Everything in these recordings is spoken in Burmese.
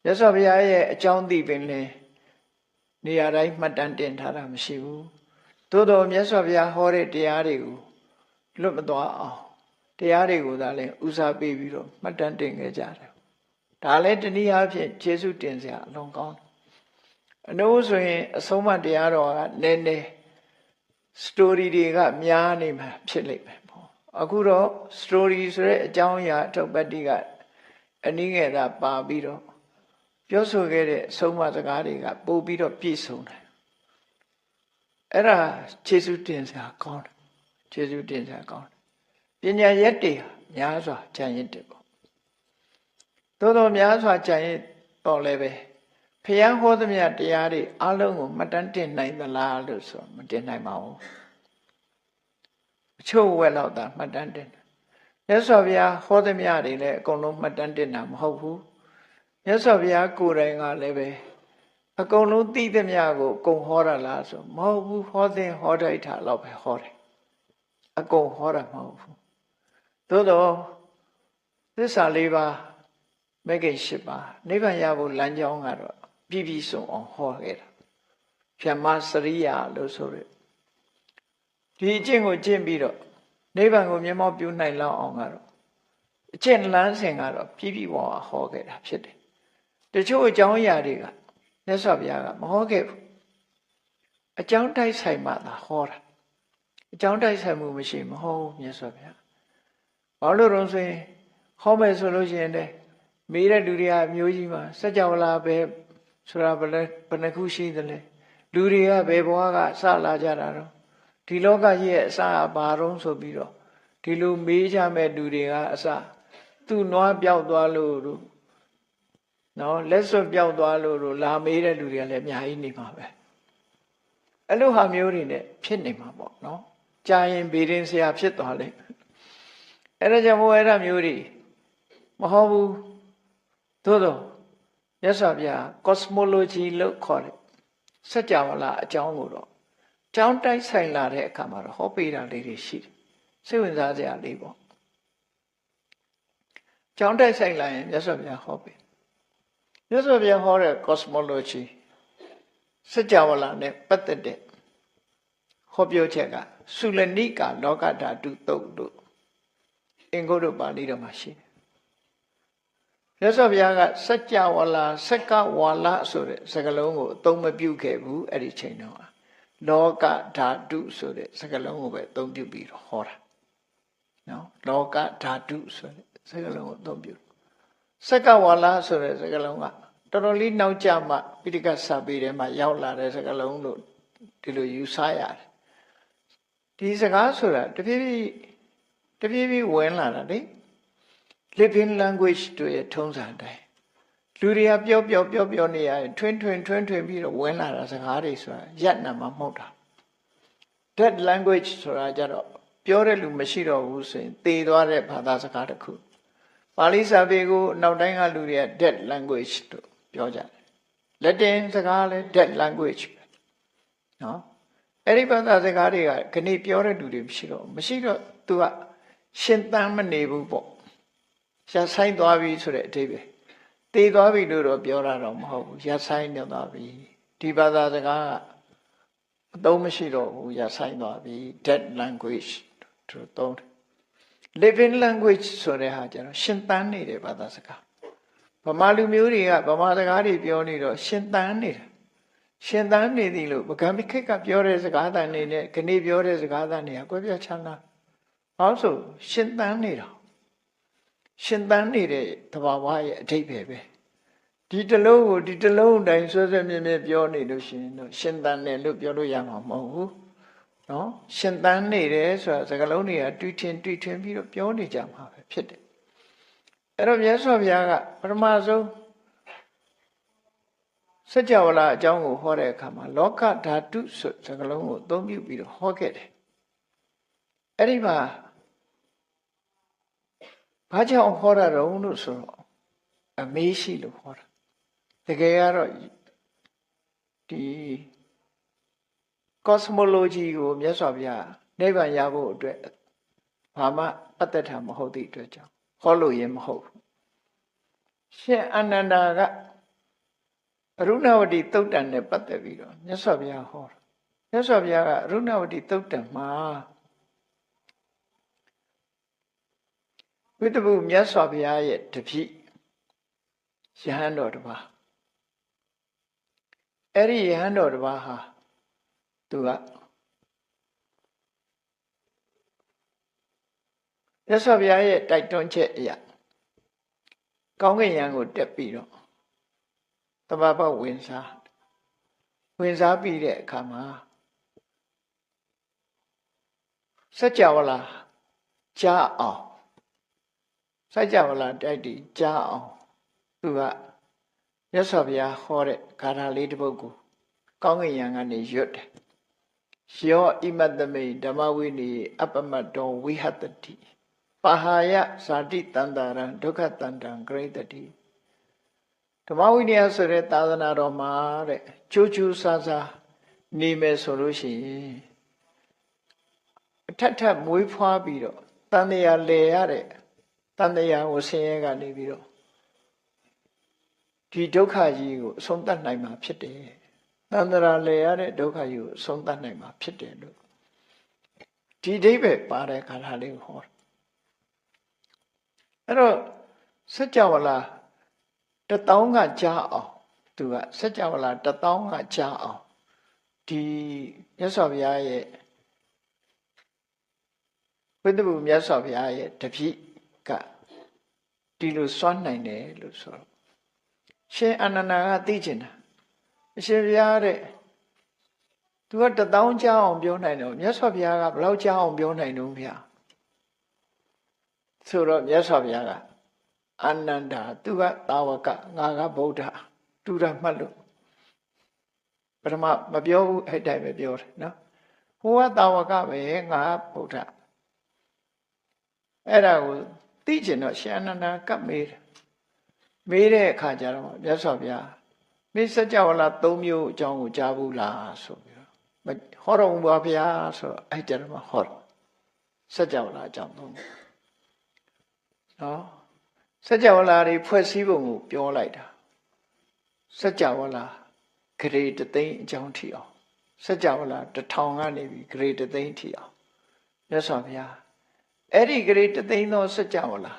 မြတ်စွာဘုရားရဲ့အကြောင်းသိပင်လေနေရာတိုင်းမှတ်တမ်းတင်ထားတာမရှိဘူးသို့တော်မြတ်စွာဘုရားဟောတဲ့တရားတွေကိုလွတ်မသွားအောင်တရားတွေကိုသာလဲဦးစားပေးပြီးတော့မှတ်တမ်းတင်ခဲ့ကြတယ်ဒါလည်းတနည်းအားဖြင့်ကျေးဇူးတင်စရာအလွန်ကောင်းတယ်အနည်းဆိုရင်အဆုံးအမတရားတော်ကနည်းနည်း story တွေကများနေမှာဖြစ်လိမ့်မယ်ပေါ့အခုတော့ story ဆိုတဲ့အကြောင်းအရာအထုပ်ပတ်တိကအနည်းငယ်သာပါပြီးတော့ပြောဆိုခဲ့တဲ့အဆုံးအမစကားတွေကပို့ပြီးတော့ပြည့်စုံတယ်အဲ့ဒါကျေးဇူးတင်စရာကောင်းတယ်ကျေးဇူးတင်စရာကောင်းတယ်ပညာရက်တွေများစွာကြံရစ်တယ်ပေါ့သို့တော်များစွာကြံရစ်တော့လည်းပဲဘုရားဟောသမျှတရားတွေအလုံးကိုမှတ်တမ်းတင်နိုင်သလားလို့ဆိုမတင်နိုင်ပါဘူးအချို့ဝက်တော့သာမှတ်တမ်းတင်တယ်မြတ်စွာဘုရားဟောသမျှတွေလည်းအကုန်လုံးမှတ်တမ်းတင်တာမဟုတ်ဘူးမြတ်စွာဘုရားကိုယ်တိုင်ကလည်းပဲအကုန်လုံးသိသမျှကိုအကုန်ဟောတာလားဆိုမဟုတ်ဘူးဟောတဲ့ဟောတိုက်တာတော့ပဲဟောတယ်အကုန်ဟောတာမဟုတ်ဘူးသို့တော့သစ္စာလေးပါးမဂ္ဂင်၈ပါးနိဗ္ဗာန်ရဖို့လမ်းကြောင်းကတော့ပြည့်ပြည့်စုံအောင်ဟောခဲ့တာဖြမစရိယာလို့ဆိုရဒီအကျင့်ကိုကျင့်ပြီးတော့နိဗ္ဗာန်ကိုမျက်မှောက်ပြုနိုင်လောက်အောင်ကတော့အကျင့်လမ်းစဉ်ကတော့ပြည့်ပြည့်ဝဝဟောခဲ့တာဖြစ်တယ်တချို့အကြောင်းအရာတွေကမြတ်စွာဘုရားကမဟောခဲ့ဘူးအကြောင်းတိုက်ဆိုင်မှသာဟောတာအကြောင်းတိုက်ဆိုင်မှုမရှိမဟောဘူးမြတ်စွာဘုရားဘာလို့တော့ဆိုရင်ဟောမယ်ဆိုလို့ရှိရင်လည်းမေးတဲ့လူတွေကအမျိုးကြီးမှာစัจ java လာပဲဆိုတာဘယ်နှခုရှိသလဲလူတွေကဘယ်ဘဝကစလာကြတာတော့ဒီလောကကြီးရဲ့အစအဘာတော့ဆိုပြီးတော့ဒီလိုမေးကြမဲ့လူတွေကအစသူ့နွားပြောက်သွားလို့တို့နော်လက်စွပ်ပြောက်သွားလို့တို့လာမေးတဲ့လူတွေကလည်းအများကြီးနေမှာပဲအဲ့လိုဟာမျိုးတွေနဲ့ဖြစ်နေမှာပေါ့နော်ကြာရင်ဗေဒင်ဆရာဖြစ်သွားလိမ့်အဲ့ဒါကြောင့်မို့အဲ့ဒါမျိုးတွေမဟုတ်ဘူးသို့တော့မြတ်စွာဘုရား cosmology လို့ခေါ်တယ်စัจ java လာအကြောင်းကိုတော့ကြောင်းတိုက်ဆိုင်လာတဲ့အခါမှာတော့ဟောပေးတာလေးတွေရှိတယ်စိတ်ဝင်စားစရာလေးပေါ့ကြောင်းတိုက်ဆိုင်လာရင်မြတ်စွာဘုရားဟောပေးမြတ်စွာဘုရားဟောတဲ့ cosmology စัจ java လာနဲ့ပတ်သက်တဲ့ဟောပြောချက်ကသုလနိကာလောကဓာတုတုတ်လို့အင်္ဂုတ္တပါဠိတော်မှာရှိတယ်မြတ်စွာဘုရားကစัจ java လာစက္ကဝါလဆိုတဲ့စကားလုံးကိုအသုံးမပြုခဲ့ဘူးအဲ့ဒီချိန်တော့လောကဓာတုဆိုတဲ့စကားလုံးကိုပဲအသုံးပြုပြီးတော့ဟောတာနော်လောကဓာတုဆိုတဲ့စကားလုံးကိုအသုံးပြုစက္ကဝါလဆိုတဲ့စကားလုံးကတော်တော်လေးနောက်ကျမှပိဋကစာပေထဲမှာရောက်လာတဲ့စကားလုံးလို့ဒီလိုယူဆရတယ်ဒီစကားဆိုတာတဖြည်းဖြည်းဝင်လာတာလေ living language တို့ရဲ့ထုံးစံတိုင်းလူတွေကပြောနေရရင်ထွင်းပြီးတော့ဝင်လာတာစကားတွေဆိုတာရပ်နာမှာမဟုတ်တာ dead language ဆိုတာကြတော့ပြောတဲ့လူမရှိတော့ဘူးဆိုရင်သေသွားတဲ့ဘာသာစကားတစ်ခုပါဠိစာပေကိုနောက်တိုင်းကလူတွေက dead language လို့ပြောကြတယ် Latin စကားလည်း dead language ပဲနော်အဲ့ဒီဘာသာစကားတွေကခဏပြောတဲ့လူတွေမရှိတော့သူကရှင်သန်မနေဘူးပေါ့ရှားဆိုင်သွားပြီဆိုတဲ့အဓိပ္ပာယ်တည်သွားပြီလို့တော့ပြောတာတော့မဟုတ်ဘူးရဆိုင်နေသွားပြီဒီဘာသာစကားကအသုံးမရှိတော့ဘူးရဆိုင်သွားပြီ dead language တို့သုံးတယ် living language ဆိုတဲ့ဟာကျတော့ရှင်သန်နေတဲ့ဘာသာစကားဗမာလူမျိုးတွေကဗမာစကားတွေပြောနေတော့ရှင်သန်နေတာရှင်သန်နေသည်လို့ဗကံမိခိတ်ကပြောတဲ့စကားသံနေနဲ့ခဏပြောတဲ့စကားသံတွေကကွဲပြားခြားနားဘာလို့ဆိုရှင်သန်နေတာရှင်သန်နေတဲ့သဘာဝရဲ့အဓိပ္ပာယ်ပဲဒီတလုံးကိုဒီတလုံးတိုင်းဆွဲဆွဲမြဲမြဲပြောနေလို့ရှိရင်တော့ရှင်သန်တယ်လို့ပြောလို့ရမှာမဟုတ်ဘူးနော်ရှင်သန်နေတယ်ဆိုတာစကားလုံးတွေကတွီထွင်ပြီးတော့ပြောနေကြမှာပဲဖြစ်တယ်အဲ့တော့မြတ်စွာဘုရားကပထမဆုံးစัจ java လာအကြောင်းကိုဟောတဲ့အခါမှာလောကဓာတုဆိုစကားလုံးကိုအသုံးပြုပြီးတော့ဟောခဲ့တယ်အဲ့ဒီမှာဘာကြောင့်ဟောတာတော့လို့ဆိုတော့အမေးရှိလို့ဟောတာတကယ်ကတော့ဒီ cosmology ကိုမြတ်စွာဘုရားနိဗ္ဗာန်ရဖို့အတွက်ဘာမှပတ်သက်တာမဟုတ်သည့်အတွက်ကြောင့်ဟောလို့ရင်မဟုတ်ဘူးရှင်အာနန္ဒာက အရုဏဝတီသုတ်တံနဲ့ပတ်သက်ပြီးတော့မြတ်စွာဘုရားဟောတာမြတ်စွာဘုရားကအရုဏဝတီသုတ်တံမှာဝိတ္တပုမြတ်စွာဘုရားရဲ့တပည့်ယဟန်တော်တစ်ပါးအဲ့ဒီယဟန်တော်တစ်ပါးဟာသူကမြတ်စွာဘုရားရဲ့တိုက်တွန်းချက်အရာကောင်းကင်ယံကိုတက်ပြီးတော့တဘာပေါက်ဝင်စားပြီးတဲ့အခါမှာစัจ java လာကြားအောင်စัจ java လာတိုက်တည်ကြားအောင်သူကမြတ်စွာဘုရားဟောတဲ့ဂါထာလေးတစ်ပုဒ်ကိုကောင်းကင်ယံကနေရွတ်တယ်ယောဣမတ္တမိဓမ္မဝိနည်းအပ္ပမတ္တောဝိဟတတိပဟာယဇာတိတန္တရံဒုက္ခတန္တံဂရိတတိဓမ္မဝိနည်းဆိုတဲ့သာသနာတော်မှာတဲ့ကျိုးကျိုးဆာဆာနေမယ်ဆိုလို့ရှိရင်အထက်ထပ်မွေးဖွားပြီးတော့တန်တရားလဲရတဲ့တန်တရားကိုဆင်းရဲကနေပြီးတော့ဒီဒုက္ခကြီးကိုအဆုံးသတ်နိုင်မှာဖြစ်တယ်တန်တရားလဲရတဲ့ဒုက္ခကြီးကိုအဆုံးသတ်နိုင်မှာဖြစ်တယ်လို့ဒီအိဗယ်ပါတဲ့ခါထားလေးကိုဟောအဲ့တော့စัจ java လာ1000ကကြားအောင်သူကစัจ java လာ1000ကကြားအောင်ဒီမြတ်စွာဘုရားရဲ့ဝိတ္တပုမြတ်စွာဘုရားရဲ့တပည့်ကဒီလိုစွန့်နိုင်တယ်လို့ဆိုတော့ရှင်အာနန္ဒာကသိချင်တာအရှင်ဘုရားတဲ့သူက1000ကြားအောင်ပြောနိုင်တယ်မြတ်စွာဘုရားကဘယ်လောက်ကြားအောင်ပြောနိုင်တော့ဗျာဆိုတော့မြတ်စွာဘုရားကအာနန္ဒာသူကသာဝကငါကဗုဒ္ဓတူတာမှတ်လို့ပထမမပြောဘူးအဲ့တိုင်းပဲပြောတယ်နော်ဟိုကသာဝကပဲငါဗုဒ္ဓအဲ့ဒါကိုသိကျင်တော့ရှင်အနန္ဒာကပ်မေးတဲ့အခါကျတော့မြတ်စွာဘုရားမင်းစัจ java လာ3မျိုးအကြောင်းကိုကြားဘူးလားဆိုပြီးတော့ဟောတော်မူပါဗျာဆိုတော့အဲ့ကြတော့မှဟောတယ်စัจ java လာအကြောင်း3နော်စัจ java လာတွေဖွဲ့စည်းပုံကိုပြောလိုက်တာစัจ java လာဂရေတသိန်းအကြောင်းထီအောင်စัจ java လာ1000ကနေပြီးဂရေတသိန်းထီအောင်မြတ်စွာဘုရားအဲ့ဒီဂရေတသိန်းသောစัจ java လာ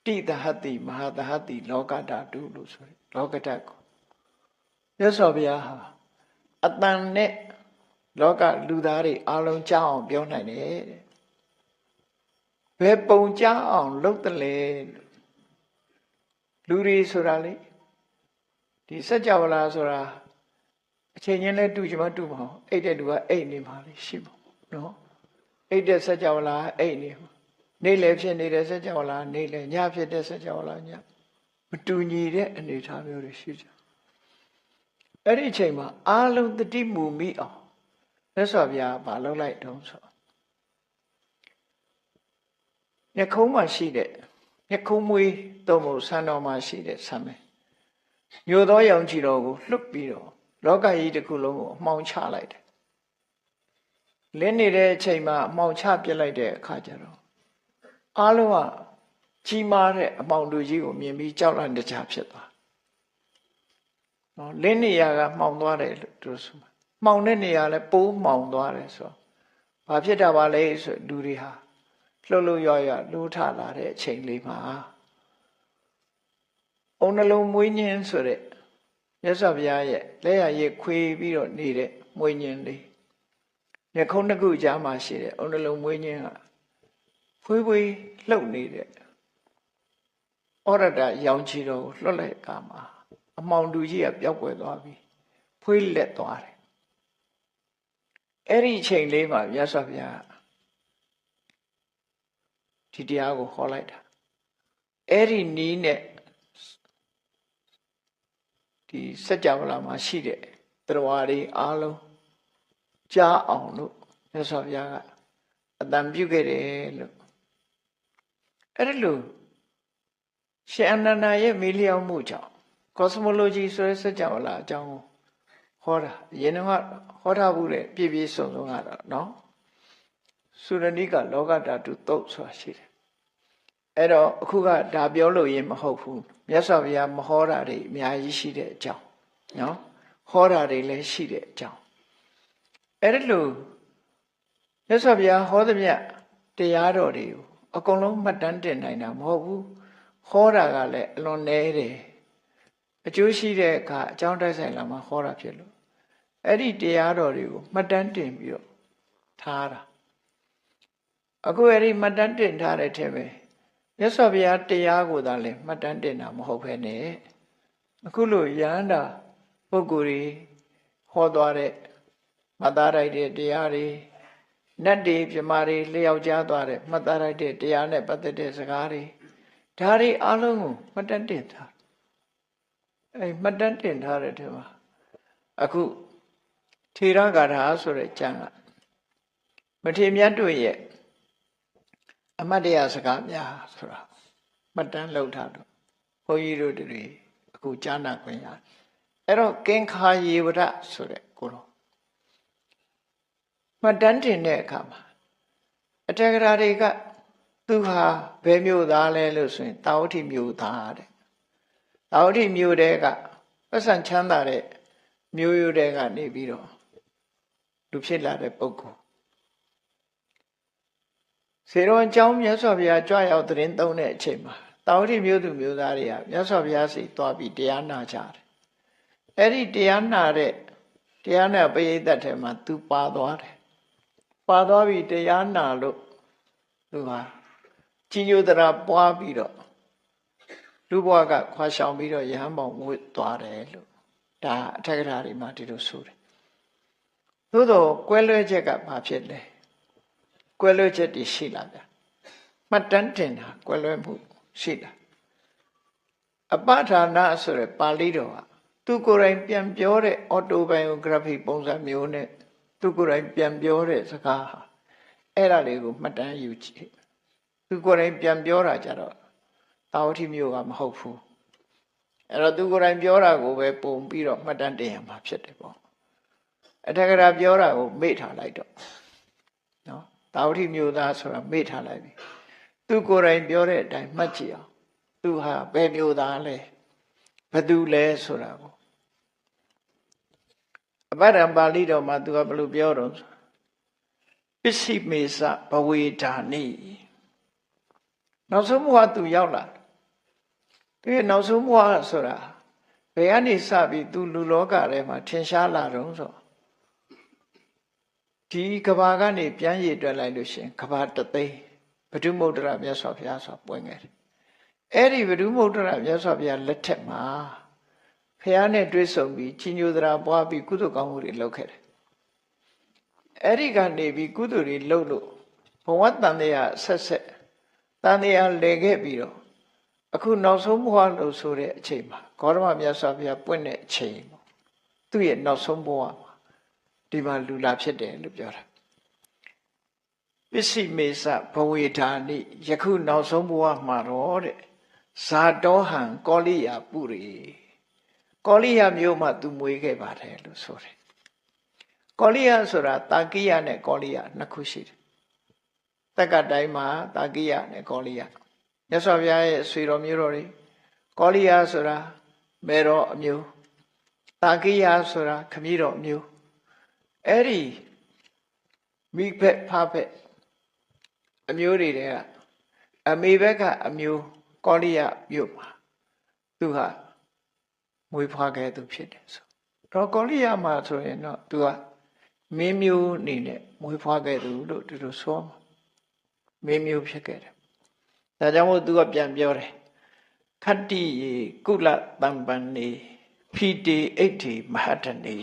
တိတဟတိမဟာတဟတိလောကဓာတုလို့ဆိုတယ်လောကဓာတ်ကိုမြတ်စွာဘုရားဟာအတန်နဲ့လောကလူသားတွေအလုံးကြားအောင်ပြောနိုင်တယ်တဲ့ဘယ်ပုံကြားအောင်လုပ်တယ်လဲလူတွေဆိုတာလေဒီစัจ java လာဆိုတာအချိန်ချင်းလဲတူချင်မှတူမအောင်အိတ်တဲ့လူကအိတ်နေမှာလေရှိမှာနော်အိတ်တဲ့စัจ java လာအိတ်နေမှာနေလေဖြစ်နေတဲ့စัจ java လာနေလေညဖြစ်တဲ့စัจ java လာညမတူညီတဲ့အနေအထားမျိုးတွေရှိကြအဲ့ဒီအချိန်မှာအာလုံးတတိမူမိအောင်မြတ်စွာဘုရားမလုပ်လိုက်တော့ဆိုညခုံးမှာရှိတဲ့ညခုံးမွေးသုံးဖို့ဆန်းတော်မှာရှိတဲ့ဆံမဲညိုသောရောင်ခြည်တော်ကိုလွတ်ပြီးတော့လောကကြီးတစ်ခုလုံးကိုအမှောင်ချလိုက်တယ်လင်းနေတဲ့အချိန်မှာအမှောင်ချပြစ်လိုက်တဲ့အခါကျတော့အားလုံးကကြီးမားတဲ့အမှောင်တူကြီးကိုမြင်ပြီးကြောက်လန့်တကြားဖြစ်သွားနော်လင်းနေရကမှောင်သွားတယ်လို့သူဆိုမှောင်တဲ့နေရာလဲပိုးမှောင်သွားတယ်ဆိုဘာဖြစ်တာပါလဲဆိုလူတွေဟာလှုပ်လှုပ်ရွရွလှိုးထလာတဲ့အချိန်လေးမှာအုံနှလုံးမွေးညင်းဆိုတဲ့မြတ်စွာဘုရားရဲ့လက်ရည်ခွေပြီးတော့နေတဲ့မွေးညင်းလေးညခုံးတစ်ခုကြားမှာရှိတဲ့အုံနှလုံးမွေးညင်းကဖွေးဖွေးလှုပ်နေတဲ့ဩရတရောင်ခြည်တော်ကိုလွတ်လိုက်ကာမှာအမှောင်တူကြီးကပျောက်ကွယ်သွားပြီဖွေးလက်သွားတယ်အဲ့ဒီအချိန်လေးမှာမြတ်စွာဘုရားဒီတရားကိုဟောလိုက်တာအဲ့ဒီနီးနဲ့ဒီစัจ java လာမှာရှိတဲ့တရားတွေအားလုံးကြားအောင်လို့မြတ်စွာဘုရားကအတန်ပြုခဲ့တယ်လို့အဲ့ဒီလိုရှင်အနန္ဒာရဲ့မေးလျောက်မှုကြောင့် cosmology ဆိုတဲ့စัจ java လာအကြောင်းကိုဟောတာအရင်ကဟောထားဘူးလေပြည့်ပြည့်စုံစုံကတော့နော်သုရဏိကလောကဓာတုသုတ်ဆိုတာရှိတယ် အဲ့တော့အခုကဒါပြောလို့ရင်မဟုတ်ဘူးမြတ်စွာဘုရားမဟောတာတွေအများကြီးရှိတဲ့အကြောင်းနော်ဟောတာတွေလည်းရှိတဲ့အကြောင်းအဲ့ဒါလို့မြတ်စွာဘုရားဟောသမျှတရားတော်တွေကိုအကုန်လုံးမှတ်တမ်းတင်နိုင်တာမဟုတ်ဘူးဟောတာကလည်းအလွန်နည်းတယ်အကျိုးရှိတဲ့အခါအကြောင်းတိုက်ဆိုင်လာမှဟောတာဖြစ်လို့အဲ့ဒီတရားတော်တွေကိုမှတ်တမ်းတင်ပြီးတော့ထားတာအခုအဲ့ဒီမှတ်တမ်းတင်ထားတဲ့ထဲမှာမြတ်စွာဘုရားတရားကိုသာလည်းမှတ်တမ်းတင်တာမဟုတ်ဘဲနဲ့အခုလိုယန္တာပုဂ္ဂိုလ်တွေဟောသွားတဲ့မှတ်သားလိုက်တဲ့တရားတွေနတ်တွေပြမာတွေလျှောက်ကြားသွားတဲ့မှတ်သားလိုက်တဲ့တရားနဲ့ပတ်သက်တဲ့စကားတွေဒါတွေအလုံးကိုမှတ်တမ်းတင်ထားမှတ်တမ်းတင်ထားတဲ့ထဲမှာအခုထေရဂါထာဆိုတဲ့ကျမ်းကမထေမြတ်တို့ရဲ့အမတ်တရားစကားများဆိုတာမှတ်တမ်းလုပ်ထားတော့ဘုန်းကြီးတို့တွေအခုကြားနာခွင့်ရတယ်အဲ့တော့ကင်္ခာယေဝရဆိုတဲ့ကိုတော့မှတ်တမ်းတင်တဲ့အခါမှာအတေကရာတွေကသူဟာဘယ်မျိုးသားလဲလို့ဆိုရင်တာဝတိမျိုးသားတဲ့တာဝတိမျိုးတဲကပတ်စံချမ်းသာတဲ့မျိုးရိုးတဲကနေပြီးတော့လူဖြစ်လာတဲ့ပုဂ္ဂိုလ်စေတော်အကြောင်းမြတ်စွာဘုရားကြွရောက်သတင်းသုံးတဲ့အချိန်မှာတာဝတိမျိုးသူမျိုးသားတွေကမြတ်စွာဘုရားစီသွားပြီးတရားနာကြတယ်အဲ့ဒီတရားနာတဲ့တရားနာပရိသတ်ထဲမှာသူပါသွားတယ်ပါသွားပြီးတရားနာလို့သူဟာကြီးညိုတရာပွားပြီးတော့လူဘဝကခွာရှောင်ပြီးတော့ယဟန်ပေါင်ဝတ်သွားတယ်လို့ဒါအထက်ကရာတွေမှာဒီလိုဆိုတယ်သို့တော့ကွဲလွဲချက်ကဘာဖြစ်လဲကွဲလွဲချက်တွေရှိလာဗျမှတ်တမ်းတင်တာကွဲလွဲမှုရှိလာအပဋ္ဌာနာဆိုရယ်ပါဠိတော်ကသူကိုယ်တိုင်ပြန်ပြောတဲ့ autobiography ပုံစံမျိုးနဲ့သူကိုယ်တိုင်ပြန်ပြောတဲ့စကားဟာအဲ့ဒါလေးကိုမှတ်တမ်းယူကြည့်သူကိုယ်တိုင်ပြန်ပြောတာကြတော့တာဝတိမျိုးကမဟုတ်ဘူးအဲ့တော့သူကိုယ်တိုင်ပြောတာကိုပဲပုံပြီးတော့မှတ်တမ်းတင်ရမှာဖြစ်တယ်ပေါ့အထက်ကရာပြောတာကိုမေ့ထားလိုက်တော့နော်တာဝတိမျိုးသားဆိုတာမေ့ထားလိုက်ပြီသူကိုယ်တိုင်ပြောတဲ့အတိုင်းမှတ်ကြည့်အောင်သူဟာဘယ်မျိုးသားလဲဘယ်သူလဲဆိုတာကိုအပဋ္ဌာန်ပါဠိတော်မှာသူကဘယ်လိုပြောတော့ပစ္စည်းမေစဘဝေဓာနိနောက်ဆုံးဘဝသူရောက်လာသူရဲ့နောက်ဆုံးဘဝဆိုတာဘယ်ကနေစပြီးသူလူလောကထဲမှာထင်ရှားလာတော့ဆိုဒီကဘာကနေပြန်ရည်တွက်လိုက်လို့ရှင်ကဘာတသိန်းဗုဒ္ဓမုဒ္ဒရာမြတ်စွာဘုရားဆိုပွင့်ခဲ့တယ်အဲ့ဒီဗုဒ္ဓမုဒ္ဒရာမြတ်စွာဘုရားလက်ထက်မှာဘုရားနဲ့တွေ့ဆုံပြီးကြီးညိုသရာပွားပြီးကုသိုလ်ကောင်းမှုတွေလုပ်ခဲ့တယ်အဲ့ဒီကနေပြီးကုသိုလ်တွေလုပ်လို့ဘဝတန်တရားဆက်ဆက်တန်တရားလဲခဲ့ပြီးတော့အခုနောက်ဆုံးဘဝလို့ဆိုတဲ့အချိန်မှာဂေါတမမြတ်စွာဘုရားပွင့်တဲ့အချိန်ပေါ့သူ့ရဲ့နောက်ဆုံးဘဝမှာဒီမှာလူလာဖြစ်တယ်လို့ပြောတာပစ္စည်းမေစဘဝေဓာနိယခုနောက်ဆုံးဘဝမှာတော့တဲ့ဇာတောဟံကောလိယပုရိကောလိယမျိုးမှာသူမွေးခဲ့ပါတယ်လို့ဆိုတယ်ကောလိယဆိုတာတာကိယနဲ့ကောလိယနှစ်ခုရှိတယ်တက္ကတိုင်းမှာတာကိယနဲ့ကောလိယမြတ်စွာဘုရားရဲ့ဆွေတော်မျိုးတော်တွေကောလိယဆိုတာမေတော်အမျိုးတာကိယဆိုတာခမည်းတော်အမျိုးအဲ့ဒီမိဖက်ဖဖက်အမျိုးတွေကအမေဘက်ကအမျိုးကောလိယမြို့မှာသူဟာမွေးဖွားခဲ့သူဖြစ်တယ်ဆိုတော့ကောလိယမှာဆိုရင်တော့သူကမင်းမျိုးအနေနဲ့မွေးဖွားခဲ့သူလို့သူတို့ဆိုမင်းမျိုးဖြစ်ခဲ့တယ်ဒါကြောင့်မို့သူကပြန်ပြောတယ်ခတ္တိယေကုလတံပန်နေဖိတေအိဋ္ဌိမဟာတနေ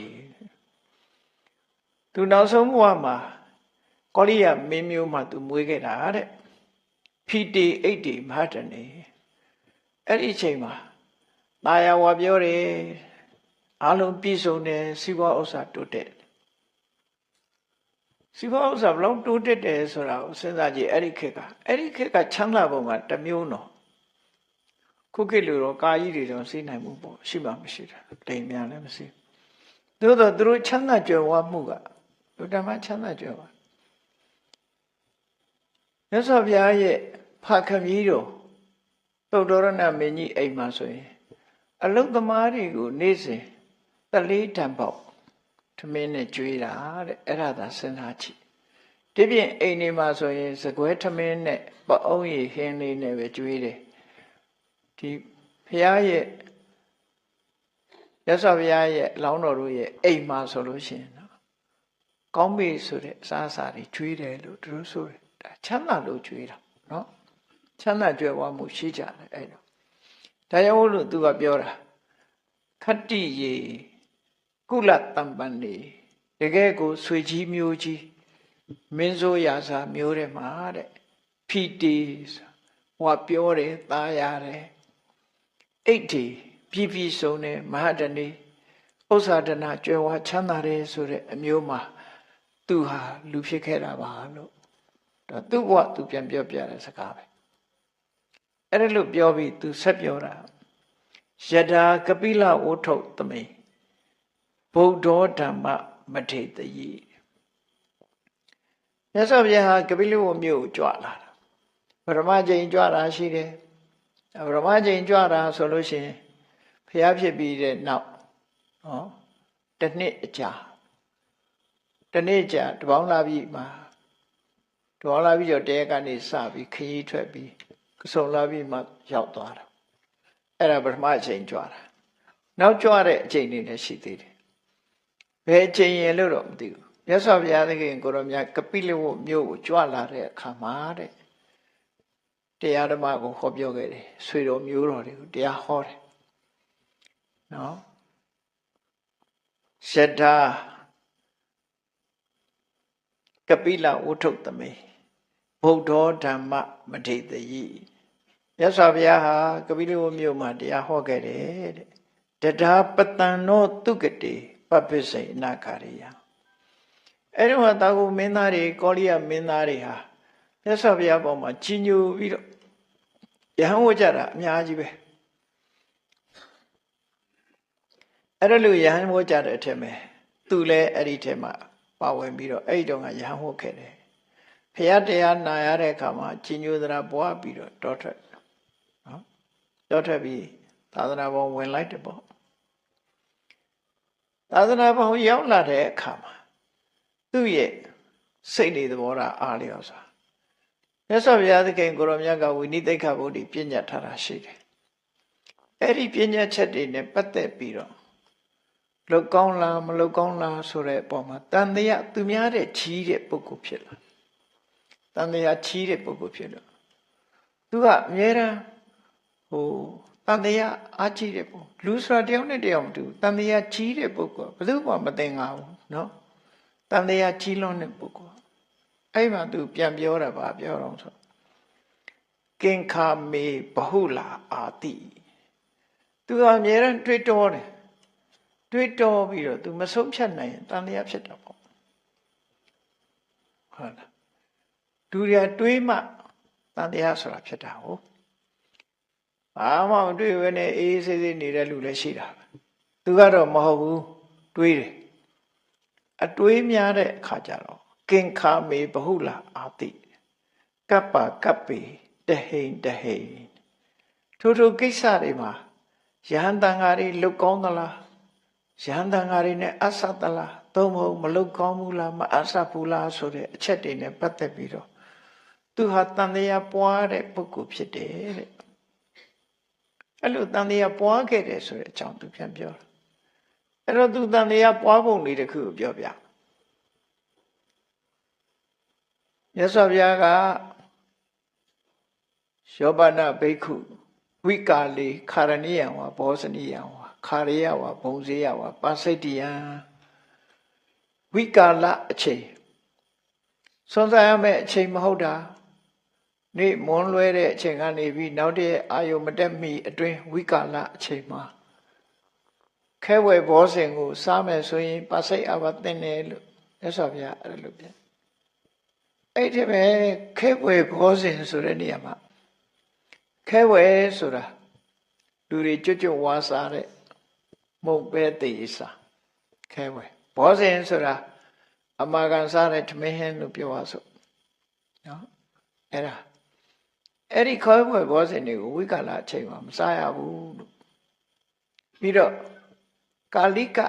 သူနောက်ဆုံးဘဝမှာကောလိယမင်းမျိုးမှာသူမွေးခဲ့တာတဲ့ဖိတေအိဋ္ဌိမဟာတနေအဲ့ဒီအချိန်မှာတာယာဝါပြောတယ်အလုံးပြည့်စုံတယ်စီးပွားဥစ္စာတိုးတက်စီးပွားဥစ္စာဘလောက်တိုးတက်တယ်ဆိုတာကိုစဉ်းစားကြည့်အဲ့ဒီခေတ်ကချမ်းသာပုံကတစ်မျိုးတော့ခုခေတ်လိုတော့ကာကြီးတွေတော့စီးနိုင်မှုပေါ့ရှိမှမရှိတာတိမ်များလည်းမရှိသို့တော့သူတို့ချမ်းသာကြွယ်ဝမှုကလူတမချမ်းသာကြွယ်ဝမြတ်စွာဘုရားရဲ့ဖခင်ကြီးတော် သုတ္တရဏမင်းကြီးအိမ်မှာဆိုရင်အလုသမားတွေကိုနေ့စဉ်တလေးတံပေါက်ထမင်းနဲ့ကျွေးတာတဲ့အဲ့ဒါသာစဉ်းစားကြည့်ဒီပြင်အိမ်နေမှာဆိုရင်စကွဲထမင်းနဲ့ပအုံးရည်ဟင်းလေးနဲ့ပဲကျွေးတယ်ဒီဖះရဲ့ရသော်ဘုရားရဲ့လောင်းတော်တို့ရဲ့အိမ်မှာဆိုလို့ရှိရင်နော်ကောင်းပြီဆိုတဲ့အစားအစာတွေကျွေးတယ်လို့သူတို့ဆိုတယ်ဒါချမ်းသာလို့ကျွေးတာနော်ချမ်းသာကြွယ်ဝမှုရှိကြတယ်အဲ့တော့ဒါကြောင့်လို့သူကပြောတာခတ္တိရေကုလတံပန်နေတကယ်ကိုဆွေကြီးမျိုးကြီးမင်းစိုးရာစာမျိုးတွေမှာတဲ့ဖီတီဟောပြောတယ်သားရတယ်အိတ်တီပြည့်စုံတယ်မဟာတဏီဥစ္စာဒနာကြွယ်ဝချမ်းသာတယ်ဆိုတဲ့အမျိုးမှာသူဟာလူဖြစ်ခဲ့တာပါလို့ဒါသူ့ဘဝသူပြန်ပြောပြတဲ့စကားပဲအဲ့ဒါလို့ပြောပြီးသူဆက်ပြောတာယထာကပိလဝဋ္ထုသမိဗုဒ္ဓောဓမ္မမထေတယိမြတ်စွာဘုရားဟာကပိလဝမြို့ကိုကြွလာတာပရမကျိန်ကြွတာရှိတယ်ပရမကျိန်ကြွတာဆိုလို့ရှိရင်ဖျားဖြစ်ပြီးတဲ့နောက်တစ်နှစ်အကြာတစ်နှစ်ကြာတပေါင်းလာပြီမှာတပေါင်းလာပြီတော့တဲကနေစပြီးခရီးထွက်ပြီးကစုံလာပြီမှရောက်သွားတာအဲ့ဒါပထမအချိန်ကြွတာနောက်ကြွတဲ့အချိန်တွေလည်းရှိသေးတယ်ဘယ်အချိန်ရင်လို့တော့မသိဘူးမြတ်စွာဘုရားသခင်ကိုရောမြတ်ကပိလဝမြို့ကိုကြွလာတဲ့အခါမှာတဲ့တရားဓမ္မကိုဟောပြောခဲ့တယ်ဆွေတော်မျိုးတော်တွေကိုတရားဟောတယ်နော်ယထာကပိလဝဋ္ထုသမိဗုဒ္ဓောဓမ္မမထေတယိမြတ်စွာဘုရားဟာကပိလဝမြို့မှာတရားဟောခဲ့တယ်တဲ့တဒါပတံနောတုကတိပပ္ပစိအနာကာရိယအဲ့ဒီမှာတာဂုမင်းသားတွေကောလိယမင်းသားတွေဟာမြတ်စွာဘုရားပေါ်မှာကြီးညိုပြီးတော့ယဟန်ဝကြတာအများကြီးပဲအဲ့ဒါလို့ယဟန်ဝကြတဲ့အထက်မှာသူလည်းအဲ့ဒီထဲမှာပါဝင်ပြီးတော့အဲ့ဒီတော့ကယဟန်ဝခဲ့တယ်ဘုရားတရားနာရတဲ့အခါမှာကြီးညိုသရာပွားပြီးတော့တောထွက်နော်တောထွက်ပြီးသာသနာ့ဘောင်ဝင်လိုက်တယ်ပေါ့သာသနာ့ဘောင်ရောက်လာတဲ့အခါမှာသူ့ရဲ့စိတ်နေသဘောထားအားလျော်စွာမြတ်စွာဘုရားသခင်ကိုရောမြတ်ကဝိနိသိက္ခာပုဒ်ပြညတ်ထားတာရှိတယ်အဲ့ဒီပြညတ်ချက်တွေနဲ့ပတ်သက်ပြီးတော့လုတ်ကောင်းလားမလုတ်ကောင်းလားဆိုတဲ့အပေါ်မှာတန်တရားသူများတဲ့ချီးတဲ့ပုဂ္ဂိုလ်ဖြစ်လာတန်တရားချီးတဲ့ပုဂ္ဂိုလ်ဖြစ်လို့သူကအမြဲတမ်းတန်တရားအားကြီးတဲ့ပုဂ္ဂိုလ်လူဆိုတာတယောက်နဲ့တယောက်မတူတန်တရားကြီးတဲ့ပုဂ္ဂိုလ်ဘယ်သူမှမသိငါဘူးနော်တန်တရားကြီးလွန်းတဲ့ပုဂ္ဂိုလ်အဲ့မှာသူပြန်ပြောတာပါပြောတော့ဆိုကင်ခာမေဘဟုလာအာတိသူကအမြဲတမ်းတွေးတောတယ်တွေးတောပြီးတော့သူမဆုံးဖြတ်နိုင်ရင်တန်တရားဖြစ်တာပေါ့ဟုတ်လားသူရတွေးမှတန်တရားဆိုတာဖြစ်တာဟုတ်ဘာမှမတွေးဘဲနဲ့အေးအေးဆေးဆေးနေတဲ့လူလည်းရှိတာသူကတော့မဟုတ်ဘူးတွေးတယ်အတွေးများတဲ့အခါကျတော့ကင်ခာမေဘဟုလာအာတိကပ္ပကပ္ပေတဟိန်တဟိန်ထိုကိစ္စတွေမှာယဟန်တန်ဃာတွေလုတ်ကောင်းသလားယဟန်တန်ဃာတွေနဲ့အဆတ်သလားသို့မဟုတ်မလုတ်ကောင်းဘူးလားမအဆတ်ဘူးလားဆိုတဲ့အချက်တွေနဲ့ပတ်သက်ပြီးတော့သူဟာတန်တရားပွားတဲ့ပုဂ္ဂိုလ်ဖြစ်တယ်တဲ့အဲ့လိုတန်တရားပွားခဲ့တယ်ဆိုတဲ့အကြောင်းသူပြန်ပြောတာအဲ့တော့သူတန်တရားပွားပုံလေးတစ်ခုကိုပြောပြမြတ်စွာဘုရားကယောပနဘိက္ခုဝိကာလေခာရဏိယံဝါဘောဇနိယံဝါခာရိယဝါဘုံစေယဝါပါစိတ္တိယံဝိကာလအချိန်စွန့်စားရမယ့်အချိန်မဟုတ်တာနေ့မွန်းလွဲတဲ့အချိန်ကနေပြီးနောက်တည့်အာယုမတက်မီအတွင်းဝိကာလအချိန်မှာခဲဝယ်ဘောဇင်ကိုစားမယ်ဆိုရင်ပါစိတ်အဘသင်တယ်လို့မြတ်စွာဘုရားအဲ့လိုပြန်အဲ့ဒီပဲခဲဝယ်ဘောဇင်ဆိုတဲ့နေရာမှာခဲဝယ်ဆိုတာလူတွေကြွကြွဝါစားတဲ့မုံပဲတေးစားခဲဝယ်ဘောဇင်ဆိုတာအမာကန်စားတဲ့ထမင်းဟင်းလို့ပြောပါစို့နော်အဲ့ဒါ အဲ့ဒီခေါ်ပွဲဘောဇဉ်တွေကိုဝိကာလအချိန်မှာမစားရဘူးလို့ပြီးတော့ကာလိက